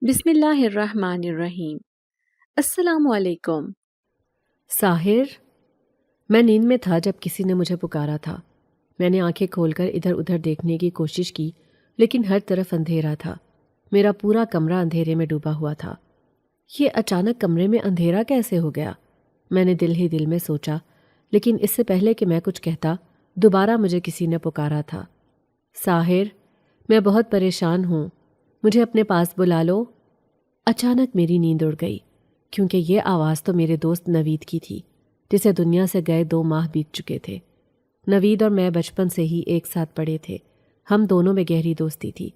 بسم اللہ الرحمن الرحیم۔ السلام علیکم۔ ساحر، میں نیند میں تھا جب کسی نے مجھے پکارا تھا۔ میں نے آنکھیں کھول کر ادھر ادھر دیکھنے کی کوشش کی، لیکن ہر طرف اندھیرا تھا۔ میرا پورا کمرہ اندھیرے میں ڈوبا ہوا تھا۔ یہ اچانک کمرے میں اندھیرا کیسے ہو گیا؟ میں نے دل ہی دل میں سوچا، لیکن اس سے پہلے کہ میں کچھ کہتا، دوبارہ مجھے کسی نے پکارا تھا۔ ساحر، میں بہت پریشان ہوں، مجھے اپنے پاس بلا لو۔ اچانک میری نیند اڑ گئی، کیونکہ یہ آواز تو میرے دوست نوید کی تھی، جسے دنیا سے گئے 2 ماہ بیت چکے تھے۔ نوید اور میں بچپن سے ہی ایک ساتھ پڑھے تھے، ہم دونوں میں گہری دوستی تھی۔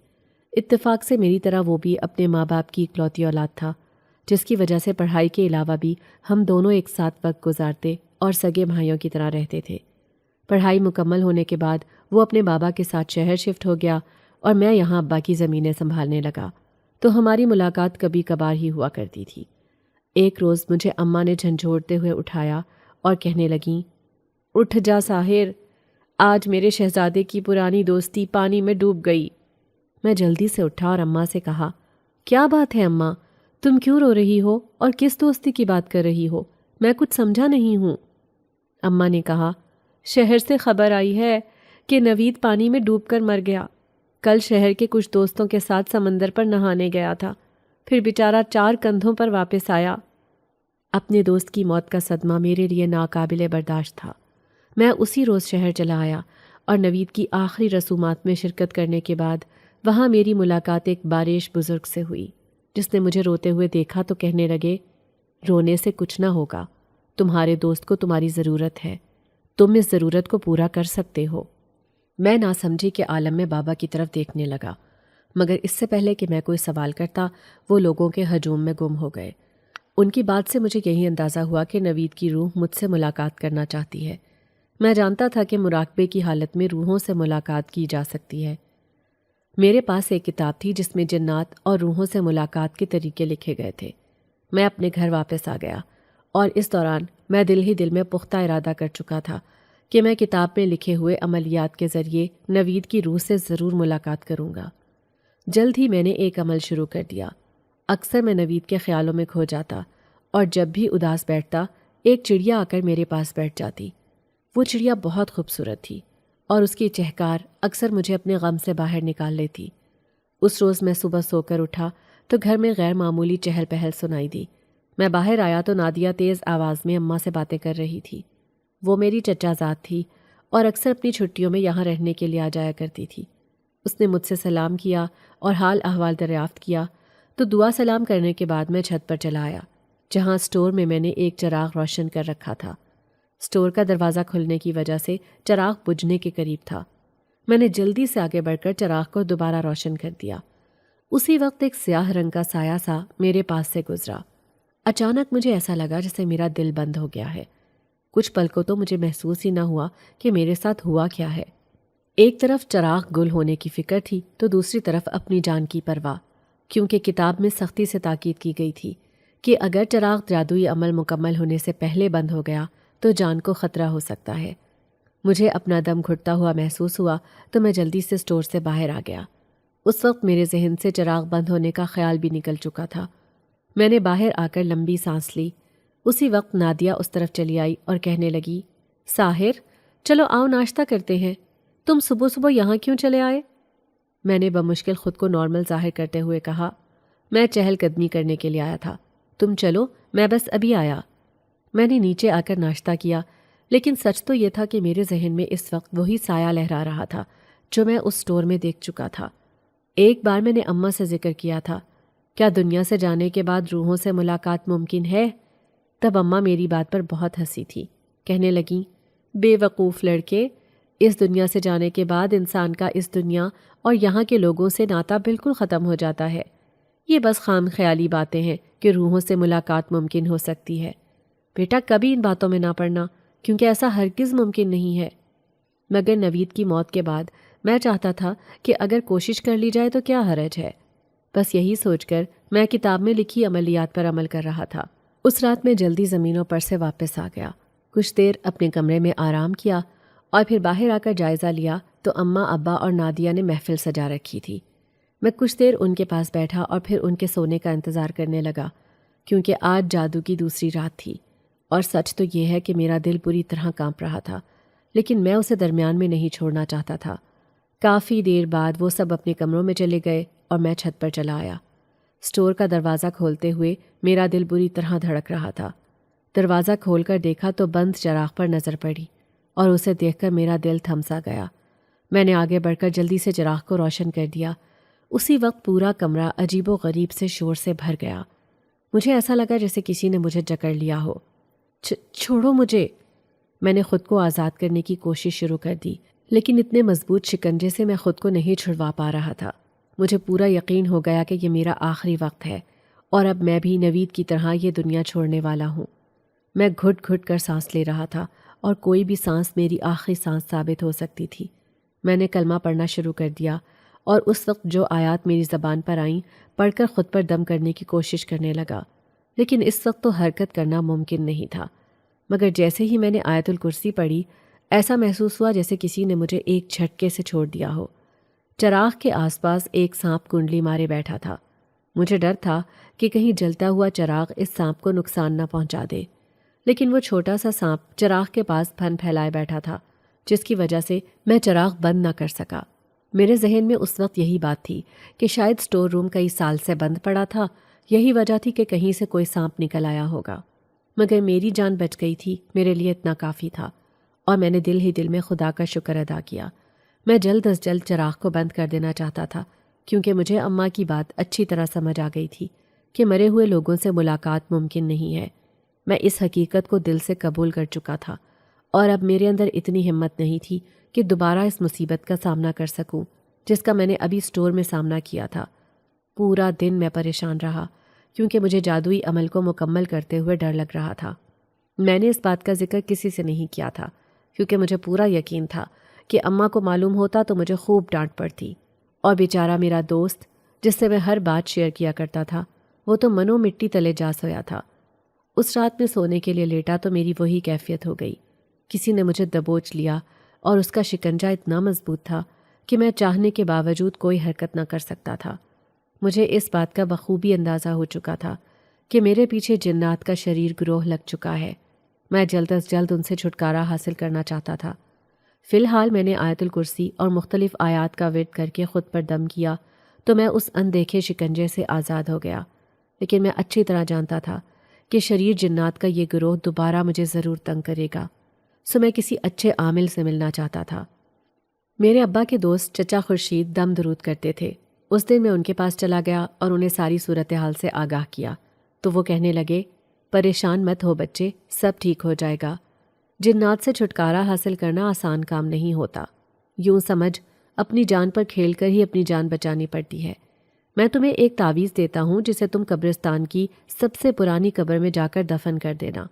اتفاق سے میری طرح وہ بھی اپنے ماں باپ کی اکلوتی اولاد تھا، جس کی وجہ سے پڑھائی کے علاوہ بھی ہم دونوں ایک ساتھ وقت گزارتے اور سگے بھائیوں کی طرح رہتے تھے۔ پڑھائی مکمل ہونے کے بعد وہ اپنے بابا کے ساتھ شہر شفٹ ہو گیا اور میں یہاں ابا کی زمینیں سنبھالنے لگا، تو ہماری ملاقات کبھی کبھار ہی ہوا کرتی تھی۔ ایک روز مجھے اماں نے جھنجھوڑتے ہوئے اٹھایا اور کہنے لگیں، اٹھ جا ساحر، آج میرے شہزادے کی پرانی دوستی پانی میں ڈوب گئی۔ میں جلدی سے اٹھا اور اماں سے کہا، کیا بات ہے اماں، تم کیوں رو رہی ہو اور کس دوستی کی بات کر رہی ہو؟ میں کچھ سمجھا نہیں ہوں۔ اماں نے کہا، شہر سے خبر آئی ہے کہ نوید پانی میں ڈوب کر مر گیا۔ کل شہر کے کچھ دوستوں کے ساتھ سمندر پر نہانے گیا تھا، پھر بیچارہ 4 کندھوں پر واپس آیا۔ اپنے دوست کی موت کا صدمہ میرے لیے ناقابل برداشت تھا۔ میں اسی روز شہر چلا آیا اور نوید کی آخری رسومات میں شرکت کرنے کے بعد وہاں میری ملاقات ایک باریش بزرگ سے ہوئی، جس نے مجھے روتے ہوئے دیکھا تو کہنے لگے، رونے سے کچھ نہ ہوگا، تمہارے دوست کو تمہاری ضرورت ہے، تم اس ضرورت کو پورا کر سکتے ہو۔ میں ناسمجھی کے عالم میں بابا کی طرف دیکھنے لگا، مگر اس سے پہلے کہ میں کوئی سوال کرتا وہ لوگوں کے ہجوم میں گم ہو گئے۔ ان کی بات سے مجھے یہی اندازہ ہوا کہ نوید کی روح مجھ سے ملاقات کرنا چاہتی ہے۔ میں جانتا تھا کہ مراقبے کی حالت میں روحوں سے ملاقات کی جا سکتی ہے۔ میرے پاس ایک کتاب تھی جس میں جنات اور روحوں سے ملاقات کے طریقے لکھے گئے تھے۔ میں اپنے گھر واپس آ گیا اور اس دوران میں دل ہی دل میں پختہ ارادہ کر چکا تھا کہ میں کتاب میں لکھے ہوئے عملیات کے ذریعے نوید کی روح سے ضرور ملاقات کروں گا۔ جلد ہی میں نے ایک عمل شروع کر دیا۔ اکثر میں نوید کے خیالوں میں کھو جاتا اور جب بھی اداس بیٹھتا ایک چڑیا آ کر میرے پاس بیٹھ جاتی۔ وہ چڑیا بہت خوبصورت تھی اور اس کی چہکار اکثر مجھے اپنے غم سے باہر نکال لیتی۔ اس روز میں صبح سو کر اٹھا تو گھر میں غیر معمولی چہل پہل سنائی دی۔ میں باہر آیا تو نادیہ تیز آواز میں اماں سے باتیں کر رہی تھی۔ وہ میری چچا زاد تھی اور اکثر اپنی چھٹیوں میں یہاں رہنے کے لیے آ جایا کرتی تھی۔ اس نے مجھ سے سلام کیا اور حال احوال دریافت کیا تو دعا سلام کرنے کے بعد میں چھت پر چلا آیا، جہاں اسٹور میں نے ایک چراغ روشن کر رکھا تھا۔ اسٹور کا دروازہ کھلنے کی وجہ سے چراغ بجھنے کے قریب تھا۔ میں نے جلدی سے آگے بڑھ کر چراغ کو دوبارہ روشن کر دیا۔ اسی وقت ایک سیاہ رنگ کا سایہ سا میرے پاس سے گزرا۔ اچانک مجھے ایسا لگا جیسے میرا دل بند ہو گیا ہے۔ کچھ پل کو تو مجھے محسوس ہی نہ ہوا کہ میرے ساتھ ہوا کیا ہے۔ ایک طرف چراغ گل ہونے کی فکر تھی تو دوسری طرف اپنی جان کی پرواہ، کیونکہ کتاب میں سختی سے تاکید کی گئی تھی کہ اگر چراغ جادوئی عمل مکمل ہونے سے پہلے بند ہو گیا تو جان کو خطرہ ہو سکتا ہے۔ مجھے اپنا دم گھٹتا ہوا محسوس ہوا تو میں جلدی سے اسٹور سے باہر آ گیا۔ اس وقت میرے ذہن سے چراغ بند ہونے کا خیال بھی نکل چکا تھا۔ میں نے باہر آ کر لمبی سانس لی۔ اسی وقت نادیہ اس طرف چلی آئی اور کہنے لگی، ساحر، چلو آؤ ناشتہ کرتے ہیں، تم صبح صبح یہاں کیوں چلے آئے؟ میں نے بمشکل خود کو نارمل ظاہر کرتے ہوئے کہا، میں چہل قدمی کرنے کے لیے آیا تھا، تم چلو، میں بس ابھی آیا۔ میں نے نیچے آ کر ناشتہ کیا، لیکن سچ تو یہ تھا کہ میرے ذہن میں اس وقت وہی سایہ لہرا رہا تھا جو میں اس اسٹور میں دیکھ چکا تھا۔ ایک بار میں نے اماں سے ذکر کیا تھا، کیا دنیا سے جانے کے بعد روحوں سے ملاقات ممکن ہے؟ تب اماں میری بات پر بہت ہنسی تھی، کہنے لگیں، بے وقوف لڑکے، اس دنیا سے جانے کے بعد انسان کا اس دنیا اور یہاں کے لوگوں سے ناطا بالکل ختم ہو جاتا ہے۔ یہ بس خام خیالی باتیں ہیں کہ روحوں سے ملاقات ممکن ہو سکتی ہے۔ بیٹا کبھی ان باتوں میں نہ پڑنا، کیونکہ ایسا ہرگز ممکن نہیں ہے۔ مگر نوید کی موت کے بعد میں چاہتا تھا کہ اگر کوشش کر لی جائے تو کیا حرج ہے۔ بس یہی سوچ کر میں کتاب میں لکھی عملیات پر عمل کر رہا تھا۔ اس رات میں جلدی زمینوں پر سے واپس آ گیا۔ کچھ دیر اپنے کمرے میں آرام کیا اور پھر باہر آ کر جائزہ لیا تو اماں، ابا اور نادیہ نے محفل سجا رکھی تھی۔ میں کچھ دیر ان کے پاس بیٹھا اور پھر ان کے سونے کا انتظار کرنے لگا، کیونکہ آج جادو کی دوسری رات تھی، اور سچ تو یہ ہے کہ میرا دل پوری طرح کانپ رہا تھا، لیکن میں اسے درمیان میں نہیں چھوڑنا چاہتا تھا۔ کافی دیر بعد وہ سب اپنے کمروں میں چلے گئے اور میں چھت پر چلا آیا۔ اسٹور کا دروازہ کھولتے ہوئے میرا دل بری طرح دھڑک رہا تھا۔ دروازہ کھول کر دیکھا تو بند چراغ پر نظر پڑی اور اسے دیکھ کر میرا دل تھم سا گیا۔ میں نے آگے بڑھ کر جلدی سے چراغ کو روشن کر دیا۔ اسی وقت پورا کمرہ عجیب و غریب سے شور سے بھر گیا۔ مجھے ایسا لگا جیسے کسی نے مجھے جکڑ لیا ہو۔ چھوڑو مجھے! میں نے خود کو آزاد کرنے کی کوشش شروع کر دی، لیکن اتنے مضبوط شکنجے سے میں خود کو نہیں چھڑوا پا رہا تھا۔ مجھے پورا یقین ہو گیا کہ یہ میرا آخری وقت ہے اور اب میں بھی نوید کی طرح یہ دنیا چھوڑنے والا ہوں۔ میں گھٹ گھٹ کر سانس لے رہا تھا اور کوئی بھی سانس میری آخری سانس ثابت ہو سکتی تھی۔ میں نے کلمہ پڑھنا شروع کر دیا اور اس وقت جو آیات میری زبان پر آئیں پڑھ کر خود پر دم کرنے کی کوشش کرنے لگا، لیکن اس وقت تو حرکت کرنا ممکن نہیں تھا۔ مگر جیسے ہی میں نے آیت الکرسی پڑھی، ایسا محسوس ہوا جیسے کسی نے مجھے ایک جھٹکے سے چھوڑ دیا ہو۔ چراغ کے آس پاس ایک سانپ کنڈلی مارے بیٹھا تھا۔ مجھے ڈر تھا کہ کہیں جلتا ہوا چراغ اس سانپ کو نقصان نہ پہنچا دے، لیکن وہ چھوٹا سا سانپ چراغ کے پاس پھن پھیلائے بیٹھا تھا، جس کی وجہ سے میں چراغ بند نہ کر سکا۔ میرے ذہن میں اس وقت یہی بات تھی کہ شاید اسٹور روم کئی سال سے بند پڑا تھا، یہی وجہ تھی کہ کہیں سے کوئی سانپ نکل آیا ہوگا۔ مگر میری جان بچ گئی تھی، میرے لیے اتنا کافی تھا، اور میں نے دل ہی دل میں خدا کا شکر ادا کیا۔ میں جلد از جلد چراغ کو بند کر دینا چاہتا تھا، کیونکہ مجھے اماں کی بات اچھی طرح سمجھ آ گئی تھی کہ مرے ہوئے لوگوں سے ملاقات ممکن نہیں ہے۔ میں اس حقیقت کو دل سے قبول کر چکا تھا، اور اب میرے اندر اتنی ہمت نہیں تھی کہ دوبارہ اس مصیبت کا سامنا کر سکوں جس کا میں نے ابھی اسٹور میں سامنا کیا تھا۔ پورا دن میں پریشان رہا، کیونکہ مجھے جادوئی عمل کو مکمل کرتے ہوئے ڈر لگ رہا تھا۔ میں نے اس بات کا ذکر کسی سے نہیں کیا تھا، کیونکہ مجھے پورا یقین تھا کہ اماں کو معلوم ہوتا تو مجھے خوب ڈانٹ پڑتی، اور بیچارہ میرا دوست جس سے میں ہر بات شیئر کیا کرتا تھا، وہ تو منو مٹی تلے جا سویا تھا۔ اس رات میں سونے کے لیے لیٹا تو میری وہی کیفیت ہو گئی۔ کسی نے مجھے دبوچ لیا اور اس کا شکنجہ اتنا مضبوط تھا کہ میں چاہنے کے باوجود کوئی حرکت نہ کر سکتا تھا۔ مجھے اس بات کا بخوبی اندازہ ہو چکا تھا کہ میرے پیچھے جنات کا شریر گروہ لگ چکا ہے۔ میں جلد از جلد ان سے چھٹکارا حاصل کرنا چاہتا تھا۔ فی الحال میں نے آیت الکرسی اور مختلف آیات کا ورد کر کے خود پر دم کیا تو میں اس اندیکھے شکنجے سے آزاد ہو گیا، لیکن میں اچھی طرح جانتا تھا کہ شریر جنات کا یہ گروہ دوبارہ مجھے ضرور تنگ کرے گا، سو میں کسی اچھے عامل سے ملنا چاہتا تھا۔ میرے ابا کے دوست چچا خورشید دم درود کرتے تھے۔ اس دن میں ان کے پاس چلا گیا اور انہیں ساری صورتحال سے آگاہ کیا تو وہ کہنے لگے، پریشان مت ہو بچے، سب ٹھیک ہو جائے گا۔ جنات سے چھٹکارا حاصل کرنا آسان کام نہیں ہوتا، یوں سمجھ اپنی جان پر کھیل کر ہی اپنی جان بچانی پڑتی ہے۔ میں تمہیں ایک تعویذ دیتا ہوں جسے تم قبرستان کی سب سے پرانی قبر میں جا کر دفن کر دینا۔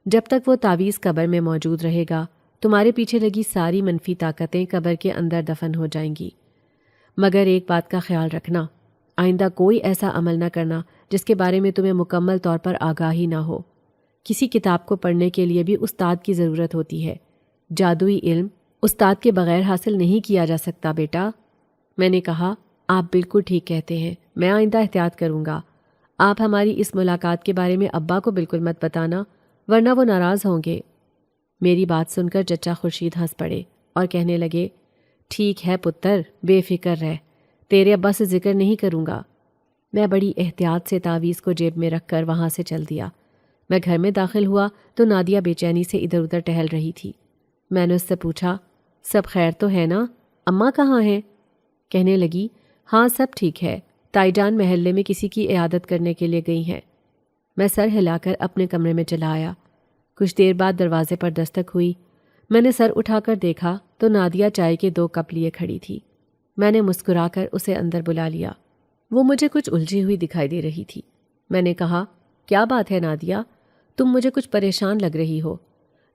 جب تک وہ تعویذ قبر میں موجود رہے گا، تمہارے پیچھے لگی ساری منفی طاقتیں قبر کے اندر دفن ہو جائیں گی۔ مگر ایک بات کا خیال رکھنا، آئندہ کوئی ایسا عمل نہ کرنا جس کے بارے میں تمہیں مکمل طور پر آگاہی نہ ہو۔ کسی کتاب کو پڑھنے کے لیے بھی استاد کی ضرورت ہوتی ہے۔ جادوئی علم استاد کے بغیر حاصل نہیں کیا جا سکتا بیٹا۔ میں نے کہا، آپ بالکل ٹھیک کہتے ہیں، میں آئندہ احتیاط کروں گا۔ آپ ہماری اس ملاقات کے بارے میں ابا کو بالکل مت بتانا، ورنہ وہ ناراض ہوں گے۔ میری بات سن کر چچا خورشید ہنس پڑے اور کہنے لگے، ٹھیک ہے پتر، بے فکر رہ، تیرے ابا سے ذکر نہیں کروں گا۔ میں بڑی احتیاط سے تعویذ کو جیب میں رکھ کر وہاں سے چل دیا۔ میں گھر میں داخل ہوا تو نادیہ بے چینی سے ادھر ادھر ٹہل رہی تھی۔ میں نے اس سے پوچھا، سب خیر تو ہے نا؟ اماں کہاں ہیں؟ کہنے لگی، ہاں سب ٹھیک ہے، تائی جان محلے میں کسی کی عیادت کرنے کے لیے گئی ہیں۔ میں سر ہلا کر اپنے کمرے میں چلا آیا۔ کچھ دیر بعد دروازے پر دستک ہوئی۔ میں نے سر اٹھا کر دیکھا تو نادیہ چائے کے 2 کپ لیے کھڑی تھی۔ میں نے مسکرا کر اسے اندر بلا لیا۔ وہ مجھے کچھ الجھی ہوئی دکھائی دے رہی تھی۔ میں نے کہا، کیا بات ہے نادیہ؟ تم مجھے کچھ پریشان لگ رہی ہو۔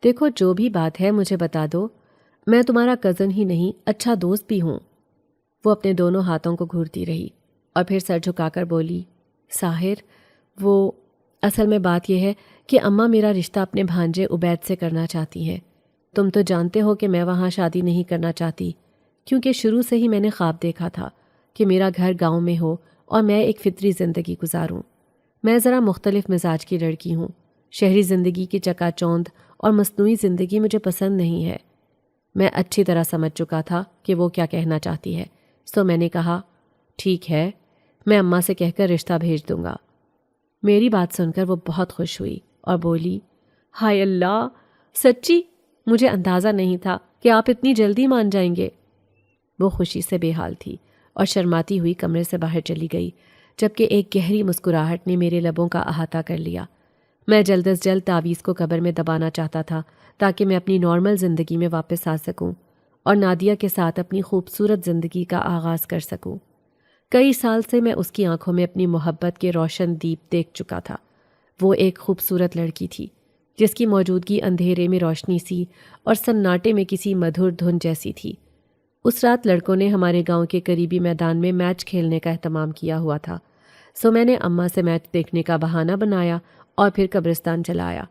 دیکھو جو بھی بات ہے مجھے بتا دو، میں تمہارا کزن ہی نہیں اچھا دوست بھی ہوں۔ وہ اپنے دونوں ہاتھوں کو گھورتی رہی اور پھر سر جھکا کر بولی، ساحر، وہ اصل میں بات یہ ہے کہ اماں میرا رشتہ اپنے بھانجے عبید سے کرنا چاہتی ہیں۔ تم تو جانتے ہو کہ میں وہاں شادی نہیں کرنا چاہتی، کیونکہ شروع سے ہی میں نے خواب دیکھا تھا کہ میرا گھر گاؤں میں ہو اور میں ایک فطری زندگی گزاروں۔ میں ذرا مختلف مزاج کی لڑکی ہوں۔ شہری زندگی کی چکا چوند اور مصنوعی زندگی مجھے پسند نہیں ہے۔ میں اچھی طرح سمجھ چکا تھا کہ وہ کیا کہنا چاہتی ہے، سو میں نے کہا، ٹھیک ہے، میں اماں سے کہہ کر رشتہ بھیج دوں گا۔ میری بات سن کر وہ بہت خوش ہوئی اور بولی، ہائے اللہ، سچی؟ مجھے اندازہ نہیں تھا کہ آپ اتنی جلدی مان جائیں گے۔ وہ خوشی سے بے حال تھی اور شرماتی ہوئی کمرے سے باہر چلی گئی، جبکہ ایک گہری مسکراہٹ نے میرے لبوں کا احاطہ کر لیا۔ میں جلد از جلد تعویذ کو قبر میں دبانا چاہتا تھا تاکہ میں اپنی نارمل زندگی میں واپس آ سکوں اور نادیہ کے ساتھ اپنی خوبصورت زندگی کا آغاز کر سکوں۔ کئی سال سے میں اس کی آنکھوں میں اپنی محبت کے روشن دیپ دیکھ چکا تھا۔ وہ ایک خوبصورت لڑکی تھی جس کی موجودگی اندھیرے میں روشنی سی اور سناٹے میں کسی مدھر دھن جیسی تھی۔ اس رات لڑکوں نے ہمارے گاؤں کے قریبی میدان میں میچ کھیلنے کا اہتمام کیا ہوا تھا، سو میں نے اماں سے میچ دیکھنے کا بہانہ بنایا اور پھر قبرستان چلا آیا۔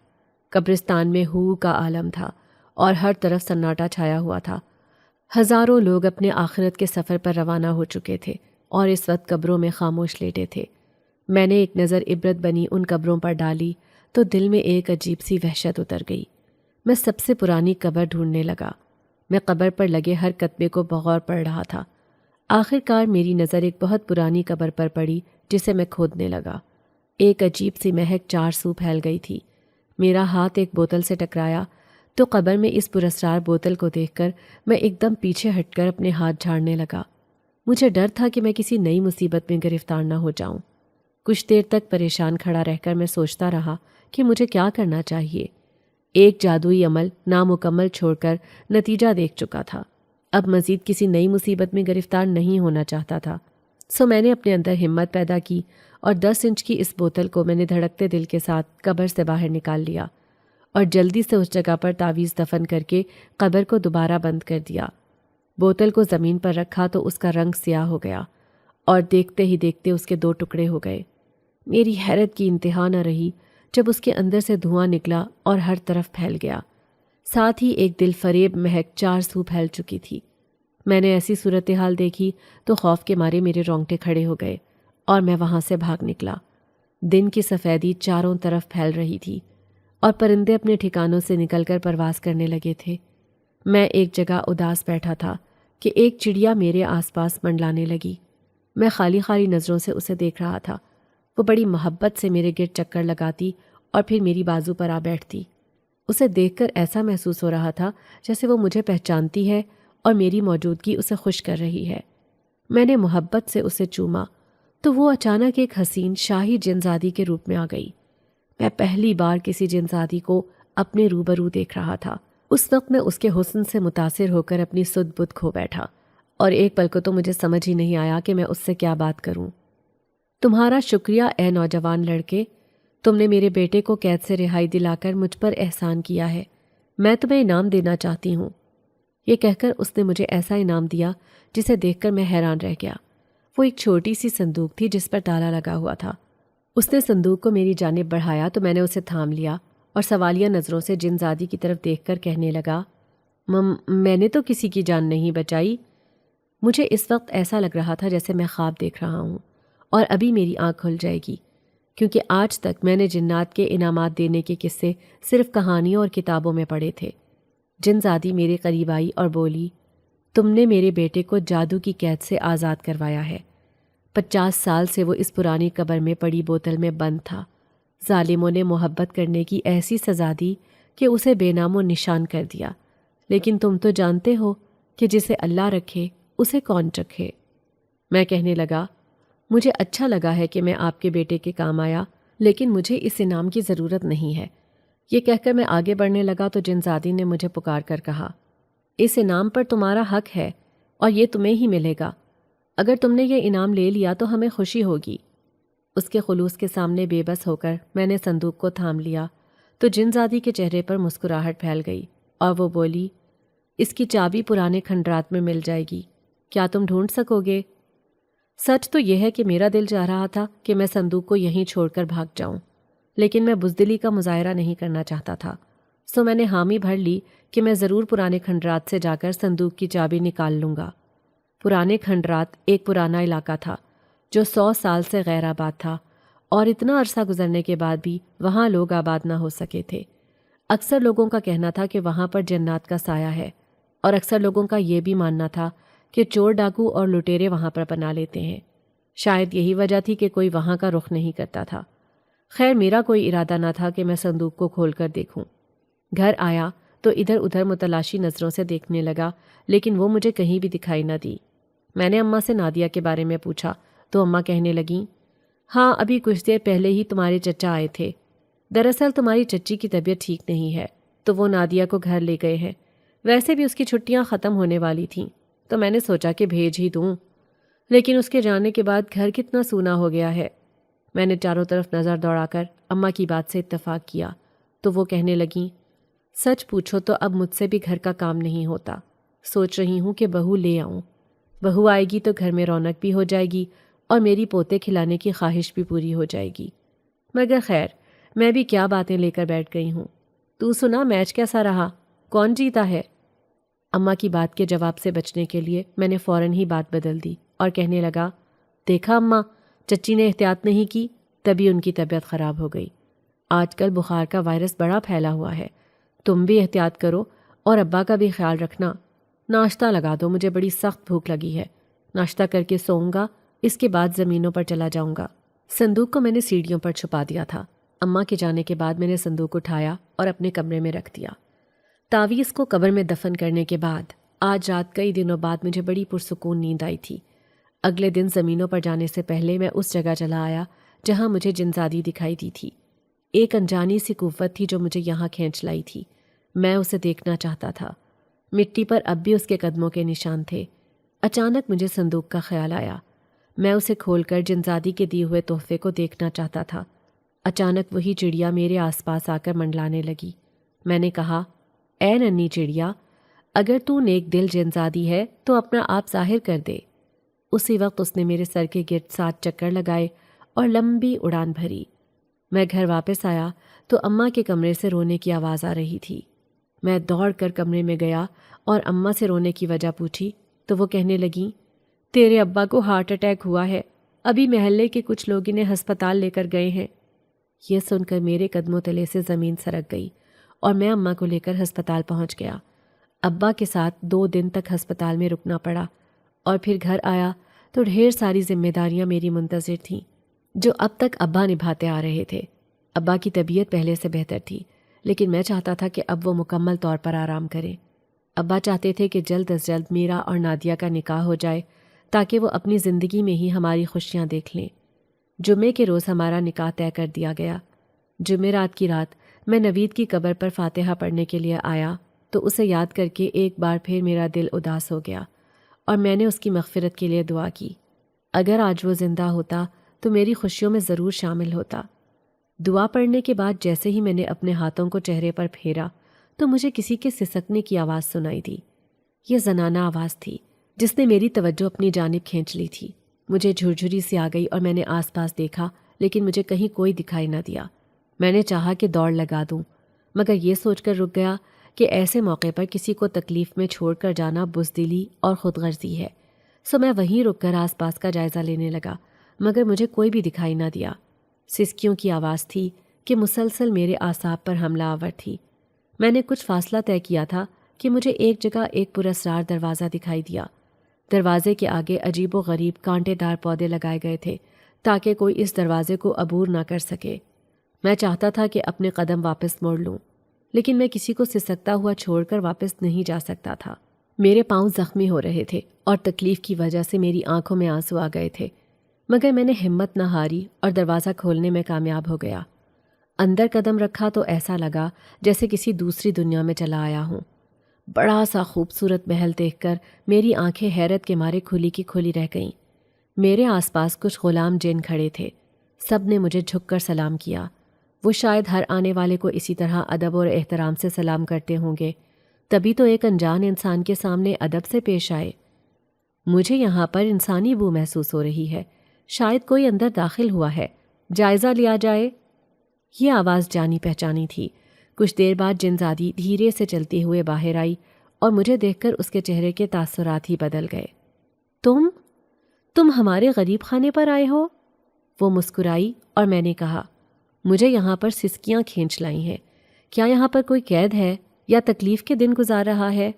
قبرستان میں ہو کا عالم تھا اور ہر طرف سناٹا چھایا ہوا تھا۔ ہزاروں لوگ اپنے آخرت کے سفر پر روانہ ہو چکے تھے اور اس وقت قبروں میں خاموش لیٹے تھے۔ میں نے ایک نظر عبرت بنی ان قبروں پر ڈالی تو دل میں ایک عجیب سی وحشت اتر گئی۔ میں سب سے پرانی قبر ڈھونڈنے لگا۔ میں قبر پر لگے ہر کتبے کو بغور پڑھ رہا تھا۔ آخر کار میری نظر ایک بہت پرانی قبر پر پڑی جسے میں کھودنے لگا۔ ایک عجیب سی مہک چار سو پھیل گئی تھی۔ میرا ہاتھ ایک بوتل سے ٹکرایا تو قبر میں اس پراسرار بوتل کو دیکھ کر میں ایک دم پیچھے ہٹ کر اپنے ہاتھ جھاڑنے لگا۔ مجھے ڈر تھا کہ میں کسی نئی مصیبت میں گرفتار نہ ہو جاؤں۔ کچھ دیر تک پریشان کھڑا رہ کر میں سوچتا رہا کہ مجھے کیا کرنا چاہیے۔ ایک جادوئی عمل نامکمل چھوڑ کر نتیجہ دیکھ چکا تھا۔ اب مزید کسی نئی مصیبت میں گرفتار نہیں ہونا چاہتا تھا، سو میں نے اپنے اندر ہمت پیدا کی اور 10 انچ کی اس بوتل کو میں نے دھڑکتے دل کے ساتھ قبر سے باہر نکال لیا اور جلدی سے اس جگہ پر تعویذ دفن کر کے قبر کو دوبارہ بند کر دیا۔ بوتل کو زمین پر رکھا تو اس کا رنگ سیاہ ہو گیا اور دیکھتے ہی دیکھتے اس کے 2 ٹکڑے ہو گئے۔ میری حیرت کی انتہا نہ رہی جب اس کے اندر سے دھواں نکلا اور ہر طرف پھیل گیا۔ ساتھ ہی ایک دل فریب مہک 4 سو پھیل چکی تھی۔ میں نے ایسی صورتحال دیکھی تو خوف کے مارے میرے رونگٹے کھڑے ہو گئے اور میں وہاں سے بھاگ نکلا۔ دن کی سفیدی چاروں طرف پھیل رہی تھی اور پرندے اپنے ٹھکانوں سے نکل کر پرواز کرنے لگے تھے۔ میں ایک جگہ اداس بیٹھا تھا کہ ایک چڑیا میرے آس پاس منڈلانے لگی۔ میں خالی خالی نظروں سے اسے دیکھ رہا تھا۔ وہ بڑی محبت سے میرے گرد چکر لگاتی اور پھر میری بازو پر آ بیٹھتی۔ اسے دیکھ کر ایسا محسوس ہو رہا تھا جیسے وہ مجھے پہچانتی ہے اور میری موجودگی اسے خوش کر رہی ہے۔ میں نے محبت سے اسے چوما تو وہ اچانک ایک حسین شاہی جنزادی کے روپ میں آ گئی۔ میں پہلی بار کسی جنزادی کو اپنے روبرو دیکھ رہا تھا۔ اس وقت میں اس کے حسن سے متاثر ہو کر اپنی سدھ بدھ کھو بیٹھا اور ایک پل کو تو مجھے سمجھ ہی نہیں آیا کہ میں اس سے کیا بات کروں۔ تمہارا شکریہ اے نوجوان لڑکے، تم نے میرے بیٹے کو قید سے رہائی دلا کر مجھ پر احسان کیا ہے۔ میں تمہیں انعام دینا چاہتی ہوں۔ یہ کہہ کر اس نے مجھے ایسا انعام دیا جسے دیکھ کر میں حیران رہ گیا۔ وہ ایک چھوٹی سی صندوق تھی جس پر تالا لگا ہوا تھا۔ اس نے صندوق کو میری جانب بڑھایا تو میں نے اسے تھام لیا اور سوالیہ نظروں سے جنزادی کی طرف دیکھ کر کہنے لگا، میں نے تو کسی کی جان نہیں بچائی۔ مجھے اس وقت ایسا لگ رہا تھا جیسے میں خواب دیکھ رہا ہوں اور ابھی میری آنکھ کھل جائے گی، کیونکہ آج تک میں نے جنات کے انعامات دینے کے قصے صرف کہانیوں اور کتابوں میں پڑھے تھے۔ جنزادی میرے قریب آئی اور بولی، تم نے میرے بیٹے کو جادو کی قید سے آزاد کروایا ہے۔ 50 سال سے وہ اس پرانی قبر میں پڑی بوتل میں بند تھا۔ ظالموں نے محبت کرنے کی ایسی سزا دی کہ اسے بے نام و نشان کر دیا، لیکن تم تو جانتے ہو کہ جسے اللہ رکھے اسے کون چکھے۔ میں کہنے لگا، مجھے اچھا لگا ہے کہ میں آپ کے بیٹے کے کام آیا، لیکن مجھے اس انعام کی ضرورت نہیں ہے۔ یہ کہہ کر میں آگے بڑھنے لگا تو جنزادی نے مجھے پکار کر کہا، اس انعام پر تمہارا حق ہے اور یہ تمہیں ہی ملے گا۔ اگر تم نے یہ انعام لے لیا تو ہمیں خوشی ہوگی۔ اس کے خلوص کے سامنے بے بس ہو کر میں نے صندوق کو تھام لیا تو جنزادی کے چہرے پر مسکراہٹ پھیل گئی اور وہ بولی، اس کی چابی پرانے کھنڈرات میں مل جائے گی، کیا تم ڈھونڈ سکو گے؟ سچ تو یہ ہے کہ میرا دل چاہ رہا تھا کہ میں صندوق کو یہیں چھوڑ کر بھاگ جاؤں، لیکن میں بزدلی کا مظاہرہ نہیں کرنا چاہتا تھا، سو میں نے حامی بھر لی کہ میں ضرور پرانے کھنڈرات سے جا کر صندوق کی چابی نکال لوں گا۔ پرانے کھنڈرات ایک پرانا علاقہ تھا جو 100 سال سے غیر آباد تھا، اور اتنا عرصہ گزرنے کے بعد بھی وہاں لوگ آباد نہ ہو سکے تھے۔ اکثر لوگوں کا کہنا تھا کہ وہاں پر جنات کا سایہ ہے، اور اکثر لوگوں کا یہ بھی ماننا تھا کہ چور ڈاکو اور لٹیرے وہاں پر پناہ لیتے ہیں۔ شاید یہی وجہ تھی کہ کوئی وہاں کا رخ نہیں کرتا تھا۔ خیر، میرا کوئی ارادہ نہ تھا کہ میں صندوق کو کھول کر دیکھوں۔ گھر آیا تو ادھر ادھر متلاشی نظروں سے دیکھنے لگا، لیکن وہ مجھے کہیں بھی دکھائی نہ دی۔ میں نے اماں سے نادیہ کے بارے میں پوچھا تو اماں کہنے لگیں، ہاں، ابھی کچھ دیر پہلے ہی تمہارے چچا آئے تھے۔ دراصل تمہاری چچی کی طبیعت ٹھیک نہیں ہے تو وہ نادیہ کو گھر لے گئے ہیں۔ ویسے بھی اس کی چھٹیاں ختم ہونے والی تھیں تو میں نے سوچا کہ بھیج ہی دوں، لیکن اس کے جانے کے بعد گھر کتنا سونا ہو گیا ہے۔ میں نے چاروں طرف نظر دوڑا کر اماں کی بات سے اتفاق کیا تو وہ کہنے لگیں، سچ پوچھو تو اب مجھ سے بھی گھر کا کام نہیں ہوتا۔ سوچ رہی ہوں کہ بہو لے آؤں۔ بہو آئے گی تو گھر میں رونق بھی ہو جائے گی اور میری پوتے کھلانے کی خواہش بھی پوری ہو جائے گی۔ مگر خیر، میں بھی کیا باتیں لے کر بیٹھ گئی ہوں۔ تو سنا، میچ کیسا رہا؟ کون جیتا ہے؟ اماں کی بات کے جواب سے بچنے کے لیے میں نے فوراً ہی بات بدل دی اور کہنے لگا، دیکھا اماں، چچی نے احتیاط نہیں کی، تبھی ان کی طبیعت خراب ہو گئی۔ آج کل بخار کا وائرس بڑا پھیلا ہوا ہے، تم بھی احتیاط کرو اور ابا کا بھی خیال رکھنا۔ ناشتہ لگا دو، مجھے بڑی سخت بھوک لگی ہے۔ ناشتہ کر کے سوؤں گا، اس کے بعد زمینوں پر چلا جاؤں گا۔ صندوق کو میں نے سیڑھیوں پر چھپا دیا تھا۔ اماں کے جانے کے بعد میں نے صندوق اٹھایا اور اپنے کمرے میں رکھ دیا۔ تعویذ کو قبر میں دفن کرنے کے بعد آج رات کئی دنوں بعد مجھے بڑی پرسکون نیند آئی تھی۔ اگلے دن زمینوں پر جانے سے پہلے میں اس جگہ چلا آیا جہاں مجھے جنزادی دکھائی دی تھی۔ ایک انجانی سی قوت تھی جو مجھے یہاں کھینچ لائی تھی۔ میں اسے دیکھنا چاہتا تھا۔ مٹی پر اب بھی اس کے قدموں کے نشان تھے۔ اچانک مجھے صندوق کا خیال آیا۔ میں اسے کھول کر جنزادی کے دیے ہوئے تحفے کو دیکھنا چاہتا تھا۔ اچانک وہی چڑیا میرے آس پاس آ کر منڈلانے لگی۔ میں نے کہا، اے ننھی چڑیا، اگر تو نیک دل جنزادی ہے تو اپنا آپ ظاہر کر دے۔ اسی وقت اس نے میرے سر کے گرد 7 چکر لگائے اور لمبی اڑان بھری۔ میں گھر واپس آیا تو اماں کے کمرے سے رونے کی آواز آ رہی تھی۔ میں دوڑ کر کمرے میں گیا اور اماں سے رونے کی وجہ پوچھی تو وہ کہنے لگیں، تیرے ابا کو ہارٹ اٹیک ہوا ہے، ابھی محلے کے کچھ لوگ انہیں ہسپتال لے کر گئے ہیں۔ یہ سن کر میرے قدموں تلے سے زمین سرک گئی اور میں اماں کو لے کر ہسپتال پہنچ گیا۔ ابا کے ساتھ 2 دن تک ہسپتال میں رکنا پڑا اور پھر گھر آیا تو ڈھیر ساری ذمہ داریاں میری منتظر تھیں جو اب تک ابا نبھاتے آ رہے تھے۔ ابا کی طبیعت پہلے سے بہتر تھی، لیکن میں چاہتا تھا کہ اب وہ مکمل طور پر آرام کریں۔ ابا چاہتے تھے کہ جلد از جلد میرا اور نادیہ کا نکاح ہو جائے تاکہ وہ اپنی زندگی میں ہی ہماری خوشیاں دیکھ لیں۔ جمعے کے روز ہمارا نکاح طے کر دیا گیا۔ جمعرات کی رات میں نوید کی قبر پر فاتحہ پڑھنے کے لیے آیا تو اسے یاد کر کے ایک بار پھر میرا دل اداس ہو گیا اور میں نے اس کی مغفرت کے لیے دعا کی۔ اگر آج وہ زندہ ہوتا تو میری خوشیوں میں ضرور شامل ہوتا۔ دعا پڑھنے کے بعد جیسے ہی میں نے اپنے ہاتھوں کو چہرے پر پھیرا تو مجھے کسی کے سسکنے کی آواز سنائی دی۔ یہ زنانہ آواز تھی جس نے میری توجہ اپنی جانب کھینچ لی تھی۔ مجھے جھرجھری سی آ گئی اور میں نے آس پاس دیکھا، لیکن مجھے کہیں کوئی دکھائی نہ دیا۔ میں نے چاہا کہ دوڑ لگا دوں، مگر یہ سوچ کر رک گیا کہ ایسے موقع پر کسی کو تکلیف میں چھوڑ کر جانا بزدلی اور خود غرضی ہے۔ سو میں وہیں رک کر آس پاس کا جائزہ لینے لگا، مگر مجھے کوئی بھی دکھائی نہ دیا۔ سسکیوں کی آواز تھی کہ مسلسل میرے اعصاب پر حملہ آور تھی۔ میں نے کچھ فاصلہ طے کیا تھا کہ مجھے ایک جگہ ایک پراسرار دروازہ دکھائی دیا۔ دروازے کے آگے عجیب و غریب کانٹے دار پودے لگائے گئے تھے تاکہ کوئی اس دروازے کو عبور نہ کر سکے۔ میں چاہتا تھا کہ اپنے قدم واپس موڑ لوں، لیکن میں کسی کو سسکتا ہوا چھوڑ کر واپس نہیں جا سکتا تھا۔ میرے پاؤں زخمی ہو رہے تھے اور تکلیف کی وجہ سے میری آنکھوں میں آنسو آ گئے تھے، مگر میں نے ہمت نہ ہاری اور دروازہ کھولنے میں کامیاب ہو گیا۔ اندر قدم رکھا تو ایسا لگا جیسے کسی دوسری دنیا میں چلا آیا ہوں۔ بڑا سا خوبصورت محل دیکھ کر میری آنکھیں حیرت کے مارے کھلی کی کھلی رہ گئیں۔ میرے آس پاس کچھ غلام جن کھڑے تھے، سب نے مجھے جھک کر سلام کیا۔ وہ شاید ہر آنے والے کو اسی طرح ادب اور احترام سے سلام کرتے ہوں گے، تبھی تو ایک انجان انسان کے سامنے ادب سے پیش آئے۔ مجھے یہاں پر انسانی بو محسوس ہو رہی ہے، شاید کوئی اندر داخل ہوا ہے، جائزہ لیا جائے۔ یہ آواز جانی پہچانی تھی۔ کچھ دیر بعد جنزادی دھیرے سے چلتے ہوئے باہر آئی اور مجھے دیکھ کر اس کے چہرے کے تاثرات ہی بدل گئے۔ تم ہمارے غریب خانے پر آئے ہو؟ وہ مسکرائی اور میں نے کہا، مجھے یہاں پر سسکیاں کھینچ لائی ہیں، کیا یہاں پر کوئی قید ہے یا تکلیف کے دن گزار رہا ہے؟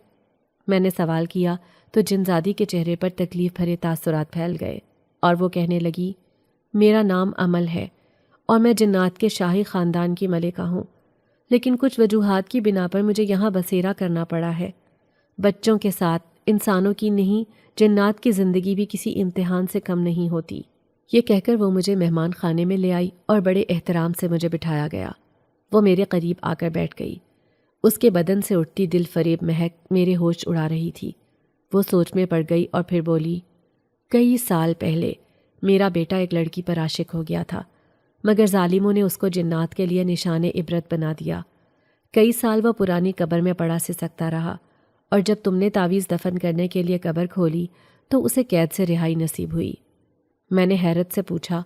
میں نے سوال کیا تو جنزادی کے چہرے پر تکلیف بھرے تاثرات پھیل گئے اور وہ کہنے لگی، میرا نام عمل ہے اور میں جنات کے شاہی خاندان کی ملکہ ہوں، لیکن کچھ وجوہات کی بنا پر مجھے یہاں بسیرا کرنا پڑا ہے۔ بچوں کے ساتھ انسانوں کی نہیں، جنات کی زندگی بھی کسی امتحان سے کم نہیں ہوتی۔ یہ کہہ کر وہ مجھے مہمان خانے میں لے آئی اور بڑے احترام سے مجھے بٹھایا گیا۔ وہ میرے قریب آ کر بیٹھ گئی۔ اس کے بدن سے اٹھتی دل فریب مہک میرے ہوش اڑا رہی تھی۔ وہ سوچ میں پڑ گئی اور پھر بولی، کئی سال پہلے میرا بیٹا ایک لڑکی پر عاشق ہو گیا تھا، مگر ظالموں نے اس کو جنات کے لیے نشان عبرت بنا دیا۔ کئی سال وہ پرانی قبر میں پڑا سسکتا رہا، اور جب تم نے تعویذ دفن کرنے کے لیے قبر کھولی تو اسے قید سے رہائی نصیب ہوئی۔ میں نے حیرت سے پوچھا،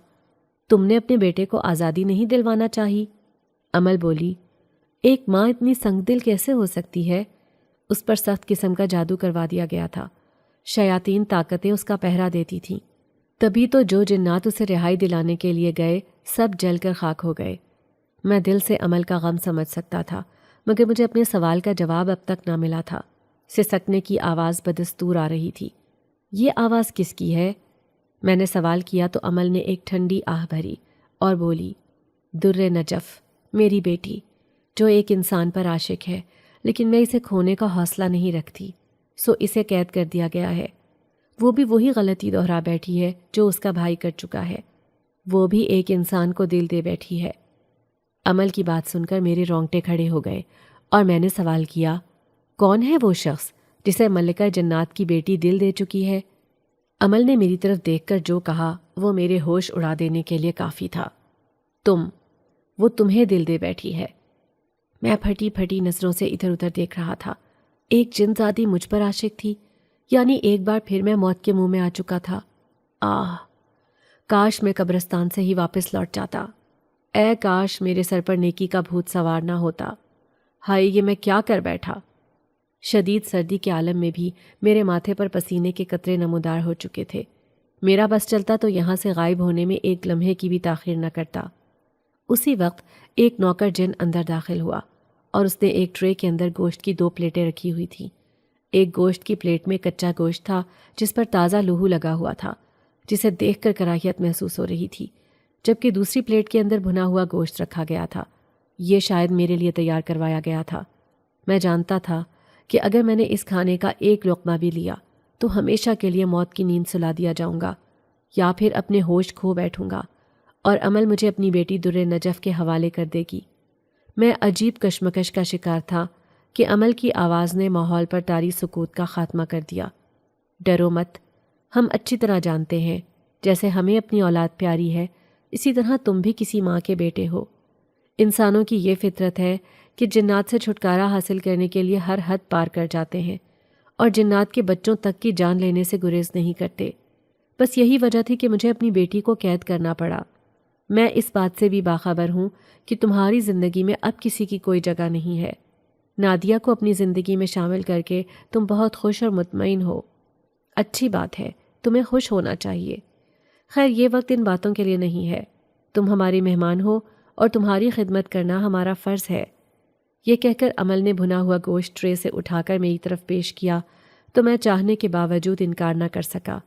تم نے اپنے بیٹے کو آزادی نہیں دلوانا چاہی؟ عمل بولی، ایک ماں اتنی سنگ دل کیسے ہو سکتی ہے؟ اس پر سخت قسم کا جادو کروا دیا گیا تھا، شیاطین طاقتیں اس کا پہرا دیتی تھیں، تبھی تو جو جنات اسے رہائی دلانے کے لیے گئے سب جل کر خاک ہو گئے۔ میں دل سے عمل کا غم سمجھ سکتا تھا، مگر مجھے اپنے سوال کا جواب اب تک نہ ملا تھا۔ سسکنے کی آواز بدستور آ رہی تھی۔ یہ آواز کس کی ہے؟ میں نے سوال کیا تو عمل نے ایک ٹھنڈی آہ بھری اور بولی، در نجف، میری بیٹی، جو ایک انسان پر عاشق ہے، لیکن میں اسے کھونے کا حوصلہ نہیں رکھتی، سو اسے قید کر دیا گیا ہے۔ وہ بھی وہی غلطی دہرا بیٹھی ہے جو اس کا بھائی کر چکا ہے، وہ بھی ایک انسان کو دل دے بیٹھی ہے۔ عمل کی بات سن کر میرے رونگٹے کھڑے ہو گئے اور میں نے سوال کیا، کون ہے وہ شخص جسے ملکہ جنات کی بیٹی دل دے چکی ہے؟ عمل نے میری طرف دیکھ کر جو کہا وہ میرے ہوش اڑا دینے کے لیے کافی تھا۔ وہ تمہیں دل دے بیٹھی ہے۔ میں پھٹی پھٹی نظروں سے ادھر ادھر دیکھ رہا تھا۔ ایک جنزادی مجھ پر عاشق تھی، یعنی ایک بار پھر میں موت کے منہ میں آ چکا تھا۔ کاش میں قبرستان سے ہی واپس لوٹ جاتا۔ اے کاش میرے سر پر نیکی کا بھوت سوار نہ ہوتا۔ ہائے، یہ میں کیا کر بیٹھا؟ شدید سردی کے عالم میں بھی میرے ماتھے پر پسینے کے قطرے نمودار ہو چکے تھے۔ میرا بس چلتا تو یہاں سے غائب ہونے میں ایک لمحے کی بھی تاخیر نہ کرتا۔ اسی وقت ایک نوکر جن اندر داخل ہوا اور اس نے ایک ٹرے کے اندر گوشت کی 2 پلیٹیں رکھی ہوئی تھیں۔ ایک گوشت کی پلیٹ میں کچا گوشت تھا جس پر تازہ لوہو لگا ہوا تھا، جسے دیکھ کر کراہیت محسوس ہو رہی تھی، جبکہ دوسری پلیٹ کے اندر بھنا ہوا گوشت رکھا گیا تھا۔ یہ شاید میرے لیے تیار کروایا گیا تھا۔ میں جانتا تھا کہ اگر میں نے اس کھانے کا ایک لقمہ بھی لیا تو ہمیشہ کے لیے موت کی نیند سلا دیا جاؤں گا یا پھر اپنے ہوش کھو بیٹھوں گا اور عمل مجھے اپنی بیٹی در نجف کے حوالے کر دے گی۔ میں عجیب کشمکش کا شکار تھا کہ عمل کی آواز نے ماحول پر طاری سکوت کا خاتمہ کر دیا۔ ڈرو مت، ہم اچھی طرح جانتے ہیں جیسے ہمیں اپنی اولاد پیاری ہے، اسی طرح تم بھی کسی ماں کے بیٹے ہو۔ انسانوں کی یہ فطرت ہے کہ جنات سے چھٹکارا حاصل کرنے کے لیے ہر حد پار کر جاتے ہیں اور جنات کے بچوں تک کی جان لینے سے گریز نہیں کرتے۔ بس یہی وجہ تھی کہ مجھے اپنی بیٹی کو قید کرنا پڑا۔ میں اس بات سے بھی باخبر ہوں کہ تمہاری زندگی میں اب کسی کی کوئی جگہ نہیں ہے۔ نادیہ کو اپنی زندگی میں شامل کر کے تم بہت خوش اور مطمئن ہو۔ اچھی بات ہے، تمہیں خوش ہونا چاہیے۔ خیر، یہ وقت ان باتوں کے لیے نہیں ہے۔ تم ہماری مہمان ہو اور تمہاری خدمت کرنا ہمارا فرض ہے۔ یہ کہہ کر عمل نے بھنا ہوا گوشت ٹرے سے اٹھا کر میری طرف پیش کیا تو میں چاہنے کے باوجود انکار نہ کر سکا۔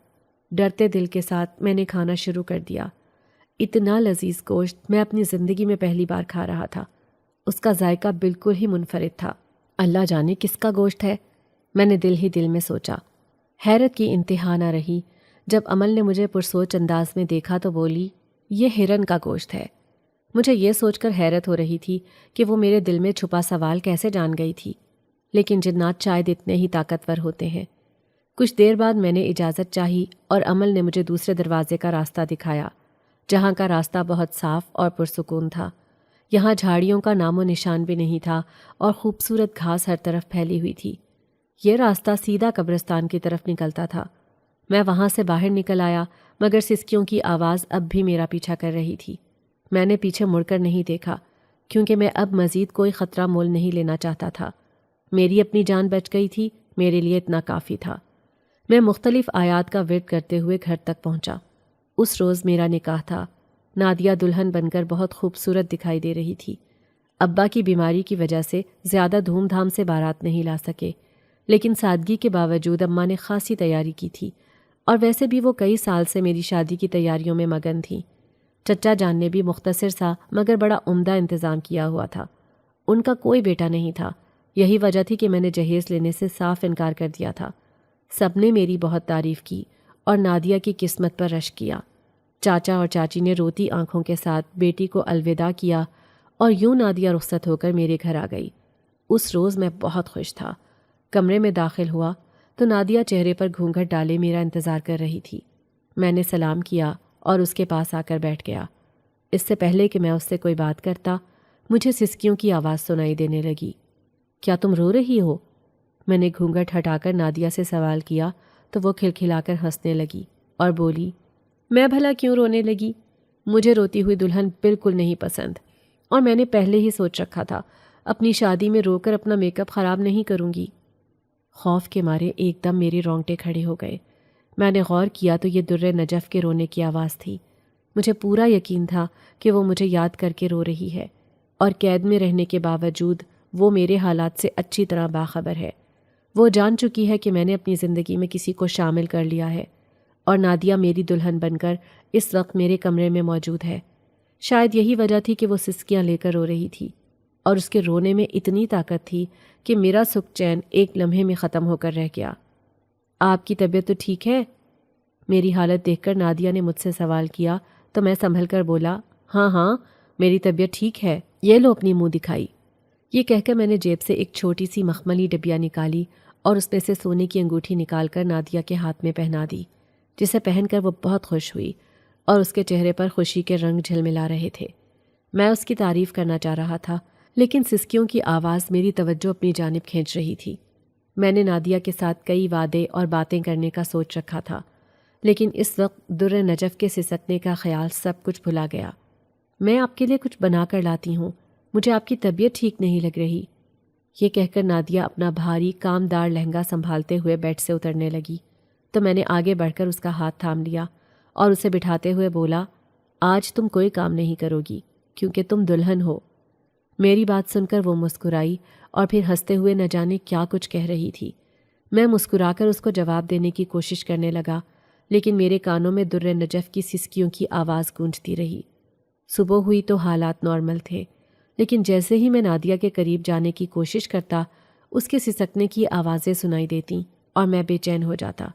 ڈرتے دل کے ساتھ میں نے کھانا شروع کر دیا۔ اتنا لذیذ گوشت میں اپنی زندگی میں پہلی بار کھا رہا تھا۔ اس کا ذائقہ بالکل ہی منفرد تھا۔ اللہ جانے کس کا گوشت ہے، میں نے دل ہی دل میں سوچا۔ حیرت کی انتہا نہ رہی جب عمل نے مجھے پرسوچ انداز میں دیکھا تو بولی، یہ ہرن کا گوشت ہے۔ مجھے یہ سوچ کر حیرت ہو رہی تھی کہ وہ میرے دل میں چھپا سوال کیسے جان گئی تھی، لیکن جنات شاید اتنے ہی طاقتور ہوتے ہیں۔ کچھ دیر بعد میں نے اجازت چاہی اور عمل نے مجھے دوسرے دروازے کا راستہ دکھایا، جہاں کا راستہ بہت صاف اور پرسکون تھا۔ یہاں جھاڑیوں کا نام و نشان بھی نہیں تھا اور خوبصورت گھاس ہر طرف پھیلی ہوئی تھی۔ یہ راستہ سیدھا قبرستان کی طرف نکلتا تھا۔ میں وہاں سے باہر نکل آیا، مگر سسکیوں کی آواز اب بھی میرا پیچھا کر رہی تھی۔ میں نے پیچھے مڑ کر نہیں دیکھا کیونکہ میں اب مزید کوئی خطرہ مول نہیں لینا چاہتا تھا۔ میری اپنی جان بچ گئی تھی، میرے لیے اتنا کافی تھا۔ میں مختلف آیات کا ورد کرتے ہوئے گھر تک پہنچا۔ اس روز میرا نکاح تھا۔ نادیہ دلہن بن کر بہت خوبصورت دکھائی دے رہی تھی۔ ابا کی بیماری کی وجہ سے زیادہ دھوم دھام سے بارات نہیں لا سکے، لیکن سادگی کے باوجود اماں نے خاصی تیاری کی تھی، اور ویسے بھی وہ کئی سال سے میری شادی کی تیاریوں میں مگن تھیں۔ چچا جان نے بھی مختصر سا مگر بڑا عمدہ انتظام کیا ہوا تھا۔ ان کا کوئی بیٹا نہیں تھا، یہی وجہ تھی کہ میں نے جہیز لینے سے صاف انکار کر دیا تھا۔ سب نے میری بہت تعریف کی اور نادیہ کی قسمت پر رشک کیا۔ چاچا اور چاچی نے روتی آنکھوں کے ساتھ بیٹی کو الوداع کیا اور یوں نادیہ رخصت ہو کر میرے گھر آ گئی۔ اس روز میں بہت خوش تھا۔ کمرے میں داخل ہوا تو نادیہ چہرے پر گھونگھٹ ڈالے میرا انتظار کر رہی تھی۔ میں نے سلام کیا اور اس کے پاس آ کر بیٹھ گیا۔ اس سے پہلے کہ میں اس سے کوئی بات کرتا، مجھے سسکیوں کی آواز سنائی دینے لگی۔ کیا تم رو رہی ہو؟ میں نے گھونگھٹ ہٹا کر نادیہ سے سوال کیا تو وہ کھلکھلا کر ہنسنے لگی اور بولی، میں بھلا کیوں رونے لگی؟ مجھے روتی ہوئی دلہن بالکل نہیں پسند، اور میں نے پہلے ہی سوچ رکھا تھا اپنی شادی میں رو کر اپنا میک اپ خراب نہیں کروں گی۔ خوف کے مارے ایک دم میرے رونگٹے کھڑے ہو گئے۔ میں نے غور کیا تو یہ در نجف کے رونے کی آواز تھی۔ مجھے پورا یقین تھا کہ وہ مجھے یاد کر کے رو رہی ہے، اور قید میں رہنے کے باوجود وہ میرے حالات سے اچھی طرح باخبر ہے۔ وہ جان چکی ہے کہ میں نے اپنی زندگی میں کسی کو شامل کر لیا ہے، اور نادیہ میری دلہن بن کر اس وقت میرے کمرے میں موجود ہے۔ شاید یہی وجہ تھی کہ وہ سسکیاں لے کر رو رہی تھی، اور اس کے رونے میں اتنی طاقت تھی کہ میرا سکھ چین ایک لمحے میں ختم ہو کر رہ گیا۔ آپ کی طبیعت تو ٹھیک ہے؟ میری حالت دیکھ کر نادیہ نے مجھ سے سوال کیا تو میں سنبھل کر بولا، ہاں ہاں میری طبیعت ٹھیک ہے، یہ لو اپنی منہ دکھائی۔ یہ کہہ کر میں نے جیب سے ایک چھوٹی سی مخملی ڈبیا نکالی اور اس میں سے سونے کی انگوٹھی نکال کر نادیہ کے ہاتھ میں پہنا دی، جسے پہن کر وہ بہت خوش ہوئی اور اس کے چہرے پر خوشی کے رنگ جھلملا رہے تھے۔ میں اس کی تعریف کرنا چاہ رہا تھا، لیکن سسکیوں کی آواز میری توجہ اپنی جانب کھینچ رہی تھی۔ میں نے نادیہ کے ساتھ کئی وعدے اور باتیں کرنے کا سوچ رکھا تھا، لیکن اس وقت در نجف کے سسکنے کا خیال سب کچھ بھلا گیا۔ میں آپ کے لیے کچھ بنا کر لاتی ہوں، مجھے آپ کی طبیعت ٹھیک نہیں لگ رہی۔ یہ کہہ کر نادیہ اپنا بھاری کامدار لہنگا سنبھالتے ہوئے بیڈ سے اترنے لگی تو میں نے آگے بڑھ کر اس کا ہاتھ تھام لیا اور اسے بٹھاتے ہوئے بولا، آج تم کوئی کام نہیں کرو گی کیونکہ تم دلہن ہو۔ میری بات سن کر وہ مسکرائی اور پھر ہنستے ہوئے نہ جانے کیا کچھ کہہ رہی تھی۔ میں مسکرا کر اس کو جواب دینے کی کوشش کرنے لگا، لیکن میرے کانوں میں در نجف کی سسکیوں کی آواز گونجتی رہی۔ صبح ہوئی تو حالات نارمل تھے، لیکن جیسے ہی میں نادیہ کے قریب جانے کی کوشش کرتا، اس کے سسکنے کی آوازیں سنائی دیتیں اور میں بے چین ہو جاتا۔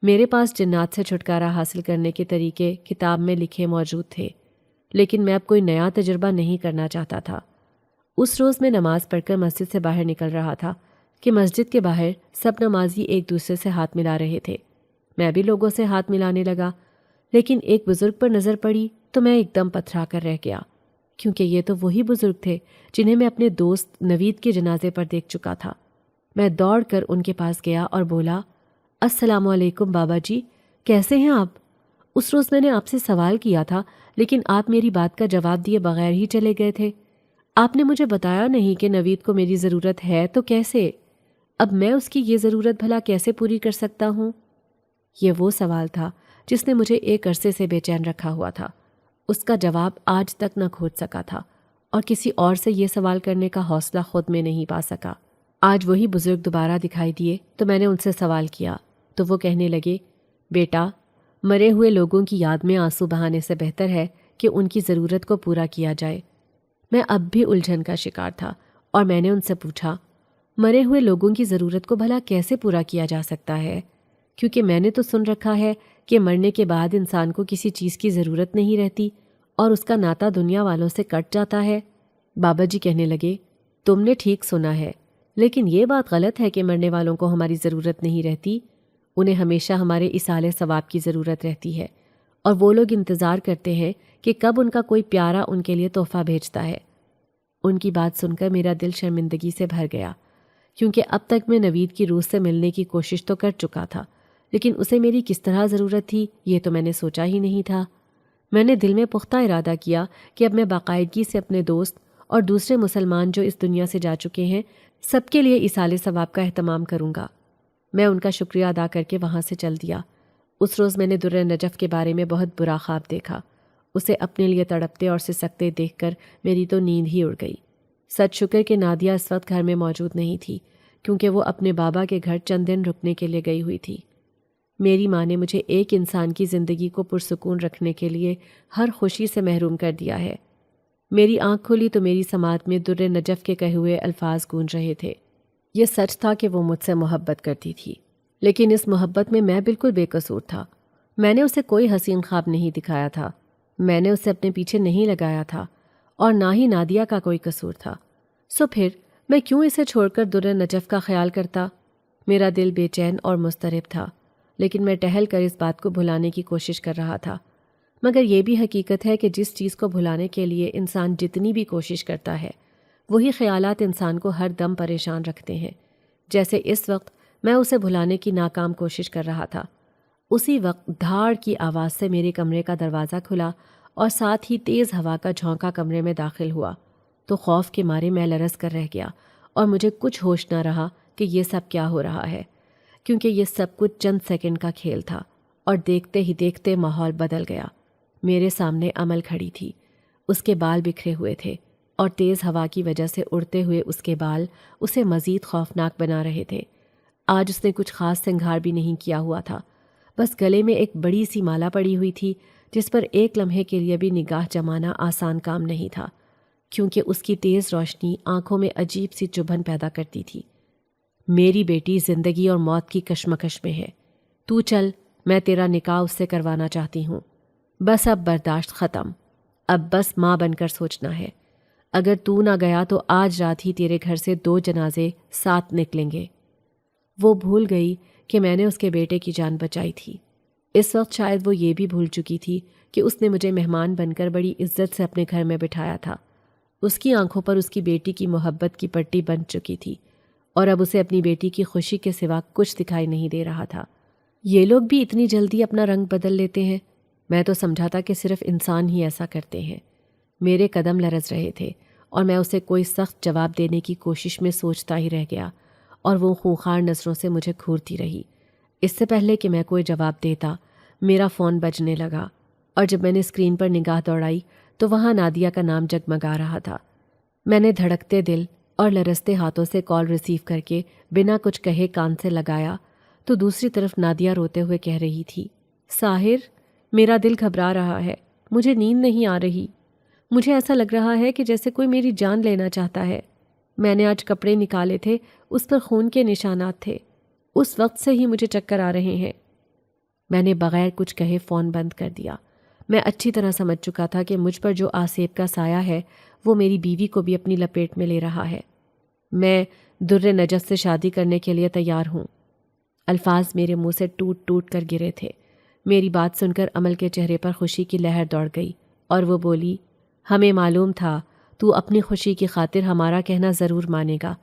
میرے پاس جنات سے چھٹکارا حاصل کرنے کے طریقے کتاب میں لکھے موجود تھے، لیکن میں اب کوئی نیا تجربہ نہیں کرنا چاہتا تھا۔ اس روز میں نماز پڑھ کر مسجد سے باہر نکل رہا تھا کہ مسجد کے باہر سب نمازی ایک دوسرے سے ہاتھ ملا رہے تھے۔ میں بھی لوگوں سے ہاتھ ملانے لگا، لیکن ایک بزرگ پر نظر پڑی تو میں ایک دم پتھرا کر رہ گیا، کیونکہ یہ تو وہی بزرگ تھے جنہیں میں اپنے دوست نوید کے جنازے پر دیکھ چکا تھا۔ میں دوڑ کر ان کے پاس گیا اور بولا، السلام علیکم بابا جی، کیسے ہیں آپ؟ اس روز میں نے آپ سے سوال کیا تھا، لیکن آپ میری بات کا جواب دیے بغیر ہی چلے گئے تھے۔ آپ نے مجھے بتایا نہیں کہ نوید کو میری ضرورت ہے تو کیسے؟ اب میں اس کی یہ ضرورت بھلا کیسے پوری کر سکتا ہوں؟ یہ وہ سوال تھا جس نے مجھے ایک عرصے سے بے چین رکھا ہوا تھا۔ اس کا جواب آج تک نہ کھوج سکا تھا، اور کسی اور سے یہ سوال کرنے کا حوصلہ خود میں نہیں پا سکا۔ آج وہی بزرگ دوبارہ دکھائی دیے تو میں نے ان سے سوال کیا تو وہ کہنے لگے، بیٹا، مرے ہوئے لوگوں کی یاد میں آنسو بہانے سے بہتر ہے کہ ان کی ضرورت کو پورا کیا جائے۔ میں اب بھی الجھن کا شکار تھا اور میں نے ان سے پوچھا، مرے ہوئے لوگوں کی ضرورت کو بھلا کیسے پورا کیا جا سکتا ہے؟ کیونکہ میں نے تو سن رکھا ہے کہ مرنے کے بعد انسان کو کسی چیز کی ضرورت نہیں رہتی اور اس کا ناتا دنیا والوں سے کٹ جاتا ہے۔ بابا جی کہنے لگے، تم نے ٹھیک سنا ہے، لیکن یہ بات غلط ہے کہ مرنے والوں کو ہماری ضرورت نہیں رہتی۔ انہیں ہمیشہ ہمارے ایصال ثواب کی ضرورت رہتی ہے، اور وہ لوگ انتظار کرتے ہیں کہ کب ان کا کوئی پیارا ان کے لیے تحفہ بھیجتا ہے۔ ان کی بات سن کر میرا دل شرمندگی سے بھر گیا، کیونکہ اب تک میں نوید کی روح سے ملنے کی کوشش تو کر چکا تھا، لیکن اسے میری کس طرح ضرورت تھی یہ تو میں نے سوچا ہی نہیں تھا۔ میں نے دل میں پختہ ارادہ کیا کہ اب میں باقاعدگی سے اپنے دوست اور دوسرے مسلمان جو اس دنیا سے جا چکے ہیں سب کے لیے ایصال ثواب کا اہتمام کروں گا۔ میں ان کا شکریہ ادا کر کے وہاں سے چل دیا۔ اس روز میں نے در نجف کے بارے میں بہت برا خواب دیکھا۔ اسے اپنے لیے تڑپتے اور سسکتے دیکھ کر میری تو نیند ہی اڑ گئی۔ سچ شکر کہ نادیہ اس وقت گھر میں موجود نہیں تھی، کیونکہ وہ اپنے بابا کے گھر چند دن رکنے کے لیے گئی ہوئی تھی۔ میری ماں نے مجھے ایک انسان کی زندگی کو پرسکون رکھنے کے لیے ہر خوشی سے محروم کر دیا ہے۔ میری آنکھ کھلی تو میری سماعت میں در نجف کے کہے ہوئے الفاظ گونج رہے تھے۔ یہ سچ تھا کہ وہ مجھ سے محبت کرتی تھی، لیکن اس محبت میں بالکل بے قصور تھا۔ میں نے اسے کوئی حسین خواب نہیں دکھایا تھا، میں نے اسے اپنے پیچھے نہیں لگایا تھا، اور نہ ہی نادیہ کا کوئی قصور تھا۔ سو پھر میں کیوں اسے چھوڑ کر در نجف کا خیال کرتا؟ میرا دل بے چین اور مضطرب تھا، لیکن میں ٹہل کر اس بات کو بھلانے کی کوشش کر رہا تھا۔ مگر یہ بھی حقیقت ہے کہ جس چیز کو بھلانے کے لیے انسان جتنی بھی کوشش کرتا ہے، وہی خیالات انسان کو ہر دم پریشان رکھتے ہیں۔ جیسے اس وقت میں اسے بھلانے کی ناکام کوشش کر رہا تھا۔ اسی وقت دھاڑ کی آواز سے میرے کمرے کا دروازہ کھلا اور ساتھ ہی تیز ہوا کا جھونکا کمرے میں داخل ہوا تو خوف کے مارے میں لرز کر رہ گیا اور مجھے کچھ ہوش نہ رہا کہ یہ سب کیا ہو رہا ہے، کیونکہ یہ سب کچھ چند سیکنڈ کا کھیل تھا اور دیکھتے ہی دیکھتے ماحول بدل گیا۔ میرے سامنے امل کھڑی تھی، اس کے بال بکھرے ہوئے تھے اور تیز ہوا کی وجہ سے اڑتے ہوئے اس کے بال اسے مزید خوفناک بنا رہے تھے۔ آج اس نے کچھ خاص سنگھار بھی نہیں کیا ہوا تھا، بس گلے میں ایک بڑی سی مالا پڑی ہوئی تھی جس پر ایک لمحے کے لیے بھی نگاہ جمانا آسان کام نہیں تھا، کیونکہ اس کی تیز روشنی آنکھوں میں عجیب سی چبھن پیدا کرتی تھی۔ میری بیٹی زندگی اور موت کی کشمکش میں ہے، تو چل، میں تیرا نکاح اس سے کروانا چاہتی ہوں۔ بس اب برداشت ختم، اب بس ماں بن کر سوچنا ہے۔ اگر تو نہ گیا تو آج رات ہی تیرے گھر سے 2 جنازے ساتھ نکلیں گے۔ وہ بھول گئی کہ میں نے اس کے بیٹے کی جان بچائی تھی۔ اس وقت شاید وہ یہ بھی بھول چکی تھی کہ اس نے مجھے مہمان بن کر بڑی عزت سے اپنے گھر میں بٹھایا تھا۔ اس کی آنکھوں پر اس کی بیٹی کی محبت کی پٹی بن چکی تھی اور اب اسے اپنی بیٹی کی خوشی کے سوا کچھ دکھائی نہیں دے رہا تھا۔ یہ لوگ بھی اتنی جلدی اپنا رنگ بدل لیتے ہیں؟ میں تو سمجھا تھا کہ صرف انسان ہی ایسا کرتے ہیں۔ میرے قدم لرز رہے تھے اور میں اسے کوئی سخت جواب دینے کی کوشش میں سوچتا ہی رہ گیا اور وہ خونخوار نظروں سے مجھے گھورتی رہی۔ اس سے پہلے کہ میں کوئی جواب دیتا، میرا فون بجنے لگا اور جب میں نے اسکرین پر نگاہ دوڑائی تو وہاں نادیہ کا نام جگمگا رہا تھا۔ میں نے دھڑکتے دل اور لرزتے ہاتھوں سے کال ریسیو کر کے بنا کچھ کہے کان سے لگایا تو دوسری طرف نادیہ روتے ہوئے کہہ رہی تھی، ساحر، میرا دل گھبرا رہا ہے، مجھے نیند نہیں آ رہی، مجھے ایسا لگ رہا ہے کہ جیسے کوئی میری جان لینا چاہتا ہے۔ میں نے آج کپڑے نکالے تھے، اس پر خون کے نشانات تھے، اس وقت سے ہی مجھے چکر آ رہے ہیں۔ میں نے بغیر کچھ کہے فون بند کر دیا۔ میں اچھی طرح سمجھ چکا تھا کہ مجھ پر جو آسیب کا سایہ ہے وہ میری بیوی کو بھی اپنی لپیٹ میں لے رہا ہے۔ میں در نجف سے شادی کرنے کے لیے تیار ہوں۔ الفاظ میرے منہ سے ٹوٹ ٹوٹ کر گرے تھے۔ میری بات سن کر امل کے چہرے پر خوشی کی لہر دوڑ گئی اور وہ بولی، ہمیں معلوم تھا تو اپنی خوشی کی خاطر ہمارا کہنا ضرور مانے گا،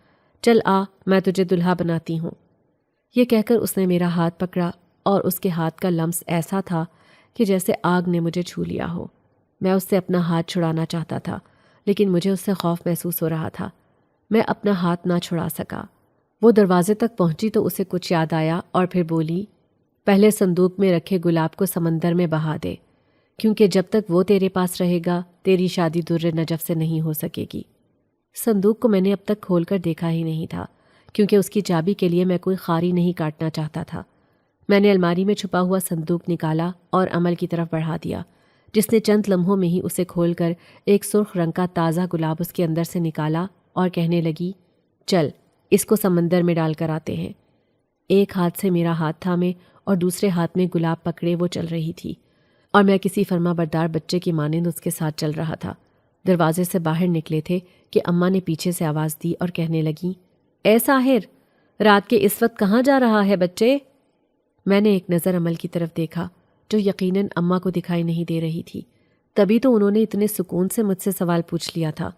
چل آ، میں تجھے دلہا بناتی ہوں۔ یہ کہہ کر اس نے میرا ہاتھ پکڑا اور اس کے ہاتھ کا لمس ایسا تھا کہ جیسے آگ نے مجھے چھو لیا ہو۔ میں اس سے اپنا ہاتھ چھڑانا چاہتا تھا، لیکن مجھے اس سے خوف محسوس ہو رہا تھا۔ میں اپنا ہاتھ نہ چھڑا سکا۔ وہ دروازے تک پہنچی تو اسے کچھ یاد آیا اور پھر بولی، پہلے صندوق میں رکھے گلاب کو سمندر میں بہا دے، کیونکہ جب تک وہ تیرے پاس رہے گا تیری شادی در نجف سے نہیں ہو سکے گی۔ صندوق کو میں نے اب تک کھول کر دیکھا ہی نہیں تھا، کیونکہ اس کی چابی کے لیے میں کوئی خاری نہیں کاٹنا چاہتا تھا۔ میں نے الماری میں چھپا ہوا صندوق نکالا اور امل کی طرف بڑھا دیا، جس نے چند لمحوں میں ہی اسے کھول کر ایک سرخ رنگ کا تازہ گلاب اس کے اندر سے نکالا اور کہنے لگی، چل اس کو سمندر میں ڈال کر آتے ہیں۔ ایک ہاتھ سے میرا ہاتھ تھامے اور دوسرے ہاتھ میں گلاب پکڑے وہ چل رہی تھی اور میں کسی فرما بردار بچے کی مانند اس کے ساتھ چل رہا تھا۔ دروازے سے باہر نکلے تھے کہ اماں نے پیچھے سے آواز دی اور کہنے لگیں، اے ساحر، رات کے اس وقت کہاں جا رہا ہے بچے؟ میں نے ایک نظر امل کی طرف دیکھا جو یقیناً اماں کو دکھائی نہیں دے رہی تھی، تبھی تو انہوں نے اتنے سکون سے مجھ سے سوال پوچھ لیا تھا۔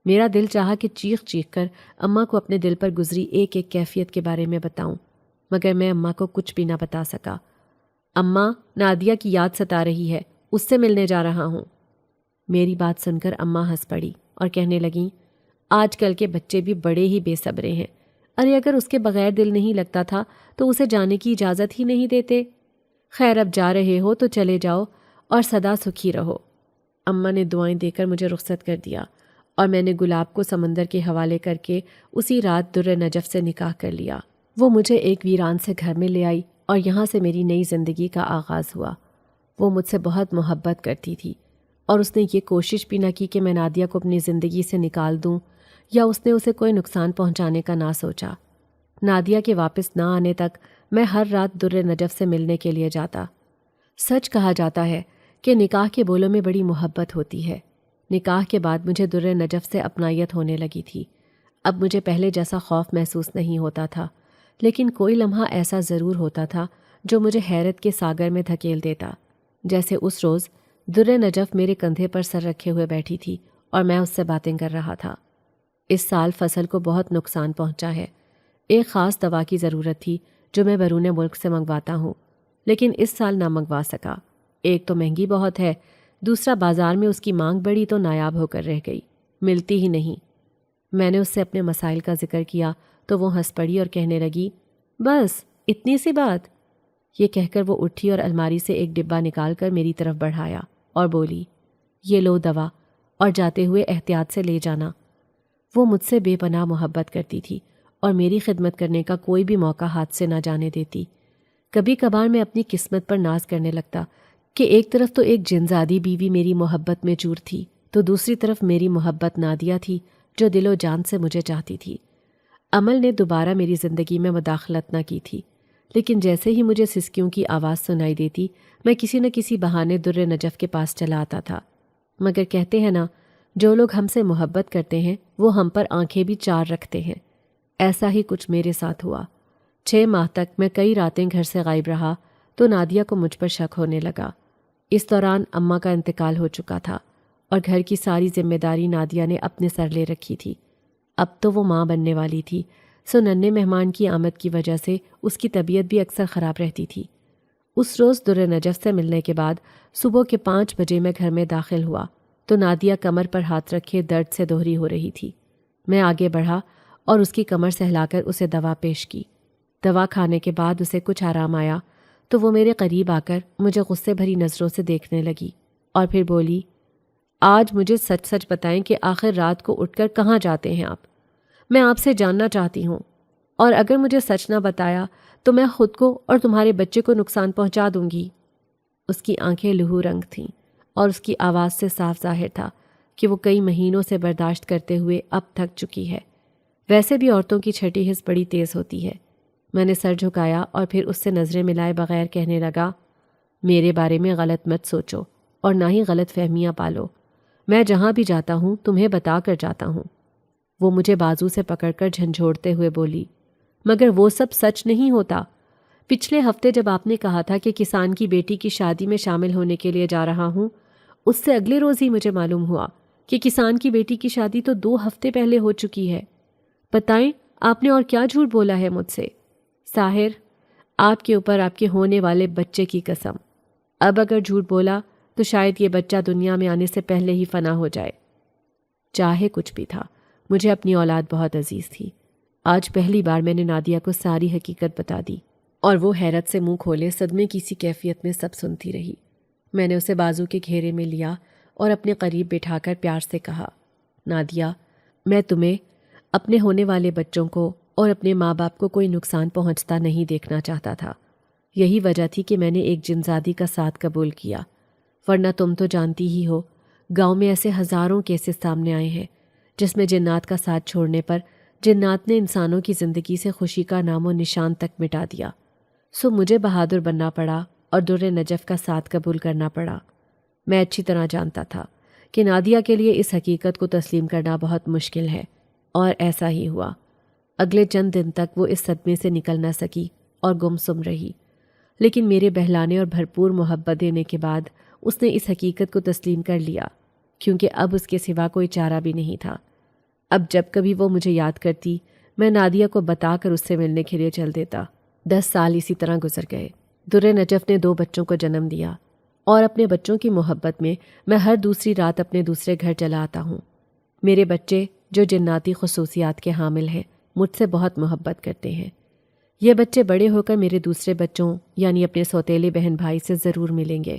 میرا دل چاہا کہ چیخ چیخ کر اماں کو اپنے دل پر گزری ایک ایک کیفیت کے بارے میں بتاؤں، مگر میں اماں کو کچھ بھی نہ بتا سکا۔ اماں، نادیہ کی یاد ستا رہی ہے، اس سے ملنے جا رہا ہوں۔ میری بات سن کر اماں ہنس پڑی اور کہنے لگیں، آج کل کے بچے بھی بڑے ہی بے صبرے ہیں، ارے اگر اس کے بغیر دل نہیں لگتا تھا تو اسے جانے کی اجازت ہی نہیں دیتے۔ خیر اب جا رہے ہو تو چلے جاؤ اور سدا سکھی رہو۔ اماں نے دعائیں دے کر مجھے رخصت کر دیا اور میں نے گلاب کو سمندر کے حوالے کر کے اسی رات در نجف سے نکاح کر لیا۔ وہ مجھے ایک ویران سے گھر میں لے آئی اور یہاں سے میری نئی زندگی کا آغاز ہوا۔ وہ مجھ سے بہت محبت کرتی تھی اور اس نے یہ کوشش بھی نہ کی کہ میں نادیہ کو اپنی زندگی سے نکال دوں یا اس نے اسے کوئی نقصان پہنچانے کا نہ سوچا۔ نادیہ کے واپس نہ آنے تک میں ہر رات در نجف سے ملنے کے لیے جاتا۔ سچ کہا جاتا ہے کہ نکاح کے بولوں میں بڑی محبت ہوتی ہے۔ نکاح کے بعد مجھے در نجف سے اپنائیت ہونے لگی تھی۔ اب مجھے پہلے جیسا خوف محسوس نہیں ہوتا تھا، لیکن کوئی لمحہ ایسا ضرور ہوتا تھا جو مجھے حیرت کے ساگر میں دھکیل دیتا، جیسے اس روز در نجف میرے کندھے پر سر رکھے ہوئے بیٹھی تھی اور میں اس سے باتیں کر رہا تھا۔ اس سال فصل کو بہت نقصان پہنچا ہے۔ ایک خاص دوا کی ضرورت تھی جو میں بیرون ملک سے منگواتا ہوں، لیکن اس سال نہ منگوا سکا۔ ایک تو مہنگی بہت ہے، دوسرا بازار میں اس کی مانگ بڑی تو نایاب ہو کر رہ گئی، ملتی ہی نہیں۔ میں نے اس سے اپنے مسائل کا ذکر کیا تو وہ ہنس پڑی اور کہنے لگی، بس اتنی سی بات؟ یہ کہہ کر وہ اٹھی اور الماری سے ایک ڈبہ نکال کر میری طرف بڑھایا اور بولی، یہ لو دوا اور جاتے ہوئے احتیاط سے لے جانا۔ وہ مجھ سے بے پناہ محبت کرتی تھی اور میری خدمت کرنے کا کوئی بھی موقع ہاتھ سے نہ جانے دیتی۔ کبھی کبھار میں اپنی قسمت پر ناز کرنے لگتا کہ ایک طرف تو ایک جنزادی بیوی میری محبت میں چور تھی تو دوسری طرف میری محبت نادیہ تھی جو دل و جان سے مجھے چاہتی تھی۔ عمل نے دوبارہ میری زندگی میں مداخلت نہ کی تھی، لیکن جیسے ہی مجھے سسکیوں کی آواز سنائی دیتی میں کسی نہ کسی بہانے در نجف کے پاس چلا آتا تھا۔ مگر کہتے ہیں نا، جو لوگ ہم سے محبت کرتے ہیں وہ ہم پر آنکھیں بھی چار رکھتے ہیں۔ ایسا ہی کچھ میرے ساتھ ہوا۔ 6 ماہ تک میں کئی راتیں گھر سے غائب رہا تو نادیہ کو مجھ پر شک ہونے لگا۔ اس دوران اماں کا انتقال ہو چکا تھا اور گھر کی ساری ذمہ داری نادیہ نے اپنے سر لے رکھی تھی۔ اب تو وہ ماں بننے والی تھی، سو ننھے مہمان کی آمد کی وجہ سے اس کی طبیعت بھی اکثر خراب رہتی تھی۔ اس روز در نجف سے ملنے کے بعد صبح کے 5 بجے میں گھر میں داخل ہوا تو نادیہ کمر پر ہاتھ رکھے درد سے دوہری ہو رہی تھی۔ میں آگے بڑھا اور اس کی کمر سہلا کر اسے دوا پیش کی۔ دوا کھانے کے بعد اسے کچھ آرام آیا تو وہ میرے قریب آ کر مجھے غصے بھری نظروں سے دیکھنے لگی اور پھر بولی، آج مجھے سچ سچ بتائیں کہ آخر رات کو اٹھ کر کہاں جاتے ہیں آپ؟ میں آپ سے جاننا چاہتی ہوں، اور اگر مجھے سچ نہ بتایا تو میں خود کو اور تمہارے بچے کو نقصان پہنچا دوں گی۔ اس کی آنکھیں لہو رنگ تھیں اور اس کی آواز سے صاف ظاہر تھا کہ وہ کئی مہینوں سے برداشت کرتے ہوئے اب تھک چکی ہے۔ ویسے بھی عورتوں کی چھٹی حس بڑی تیز ہوتی ہے۔ میں نے سر جھکایا اور پھر اس سے نظریں ملائے بغیر کہنے لگا، میرے بارے میں غلط مت سوچو اور نہ ہی غلط فہمیاں پالو۔ میں جہاں بھی جاتا ہوں تمہیں بتا کر جاتا ہوں۔ وہ مجھے بازو سے پکڑ کر جھنجھوڑتے ہوئے بولی، مگر وہ سب سچ نہیں ہوتا۔ پچھلے ہفتے جب آپ نے کہا تھا کہ کسان کی بیٹی کی شادی میں شامل ہونے کے لیے جا رہا ہوں، اس سے اگلے روز ہی مجھے معلوم ہوا کہ کسان کی بیٹی کی شادی تو 2 ہفتے پہلے ہو چکی ہے۔ بتائیں آپ نے اور کیا جھوٹ بولا ہے مجھ سے؟ ساحر، آپ کے اوپر آپ کے ہونے والے بچے کی قسم، اب اگر جھوٹ بولا تو شاید یہ بچہ دنیا میں آنے سے پہلے ہی فنا ہو جائے۔ چاہے کچھ بھی تھا، مجھے اپنی اولاد بہت عزیز تھی۔ آج پہلی بار میں نے نادیہ کو ساری حقیقت بتا دی اور وہ حیرت سے منہ کھولے صدمے کی سی کیفیت میں سب سنتی رہی۔ میں نے اسے بازو کے گھیرے میں لیا اور اپنے قریب بٹھا کر پیار سے کہا، نادیہ، میں تمہیں، اپنے ہونے والے بچوں کو اور اپنے ماں باپ کو کوئی نقصان پہنچتا نہیں دیکھنا چاہتا تھا۔ یہی وجہ تھی کہ میں نے ایک جنزادی کا ساتھ قبول کیا، ورنہ تم تو جانتی ہی ہو، گاؤں میں ایسے ہزاروں کیسز سامنے آئے ہیں جس میں جنات کا ساتھ چھوڑنے پر جنات نے انسانوں کی زندگی سے خوشی کا نام و نشان تک مٹا دیا۔ سو مجھے بہادر بننا پڑا اور در نجف کا ساتھ قبول کرنا پڑا۔ میں اچھی طرح جانتا تھا کہ نادیہ کے لیے اس حقیقت کو تسلیم کرنا بہت مشکل ہے، اور ایسا ہی ہوا۔ اگلے چند دن تک وہ اس صدمے سے نکل نہ سکی اور گمسم رہی، لیکن میرے بہلانے اور بھرپور محبت دینے کے بعد اس نے اس حقیقت کو تسلیم کر لیا، کیونکہ اب اس کے سوا کوئی چارہ بھی نہیں تھا۔ اب جب کبھی وہ مجھے یاد کرتی، میں نادیہ کو بتا کر اس سے ملنے کے لیے چل دیتا۔ 10 سال اسی طرح گزر گئے۔ در نجف نے 2 بچوں کو جنم دیا، اور اپنے بچوں کی محبت میں ہر دوسری رات اپنے دوسرے گھر چلا آتا ہوں۔ میرے بچے جو جناتی خصوصیات کے حامل ہیں، مجھ سے بہت محبت کرتے ہیں۔ یہ بچے بڑے ہو کر میرے دوسرے بچوں یعنی اپنے سوتیلے بہن بھائی سے ضرور ملیں گے۔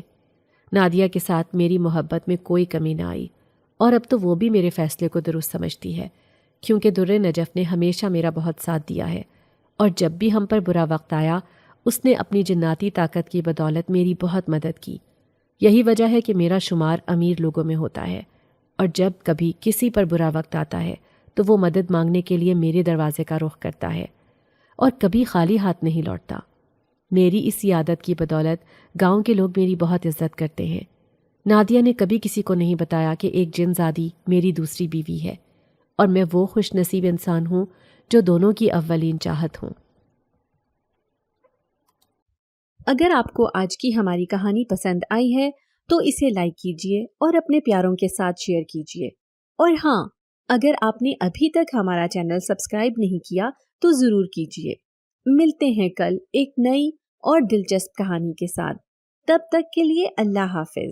نادیہ کے ساتھ میری محبت میں کوئی کمی نہ آئی، اور اب تو وہ بھی میرے فیصلے کو درست سمجھتی ہے، کیونکہ در نجف نے ہمیشہ میرا بہت ساتھ دیا ہے، اور جب بھی ہم پر برا وقت آیا اس نے اپنی جناتی طاقت کی بدولت میری بہت مدد کی۔ یہی وجہ ہے کہ میرا شمار امیر لوگوں میں ہوتا ہے، اور جب کبھی کسی پر برا وقت آتا ہے تو وہ مدد مانگنے کے لیے میرے دروازے کا رخ کرتا ہے، اور کبھی خالی ہاتھ نہیں لوٹتا۔ میری اس عادت کی بدولت گاؤں کے لوگ میری بہت عزت کرتے ہیں۔ نادیہ نے کبھی کسی کو نہیں بتایا کہ ایک جن زادی میری دوسری بیوی ہے، اور میں وہ خوش نصیب انسان ہوں جو دونوں کی اولین چاہت ہوں۔ اگر آپ کو آج کی ہماری کہانی پسند آئی ہے تو اسے لائک کیجیے اور اپنے پیاروں کے ساتھ شیئر کیجیے، اور ہاں، اگر آپ نے ابھی تک ہمارا چینل سبسکرائب نہیں کیا تو ضرور کیجیے۔ ملتے ہیں کل ایک نئی اور دلچسپ کہانی کے ساتھ، تب تک کے لیے اللہ حافظ۔